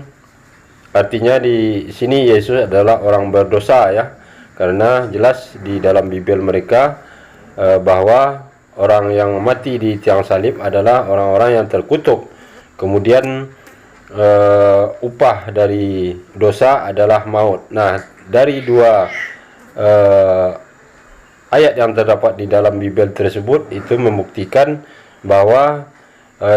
artinya di sini Yesus adalah orang berdosa ya, karena jelas di dalam Bible mereka bahwa orang yang mati di tiang salib adalah orang-orang yang terkutuk. Kemudian upah dari dosa adalah maut. Nah, dari dua ayat yang terdapat di dalam Bible tersebut itu membuktikan bahwa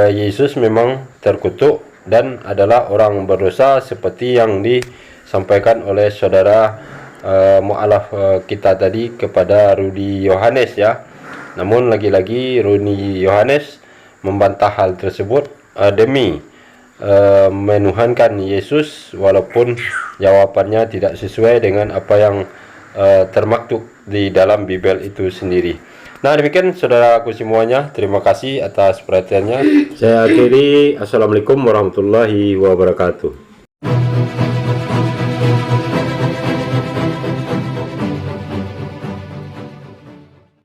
Yesus memang terkutuk dan adalah orang berdosa seperti yang disampaikan oleh saudara mu'alaf kita tadi kepada Rudi Yohanes ya. Namun lagi-lagi Rudi Yohanes membantah hal tersebut demi menuhankan Yesus, walaupun jawabannya tidak sesuai dengan apa yang termaktub di dalam Bible itu sendiri. Nah, demikian saudaraku semuanya, terima kasih atas perhatiannya. Saya akhiri, assalamualaikum warahmatullahi wabarakatuh.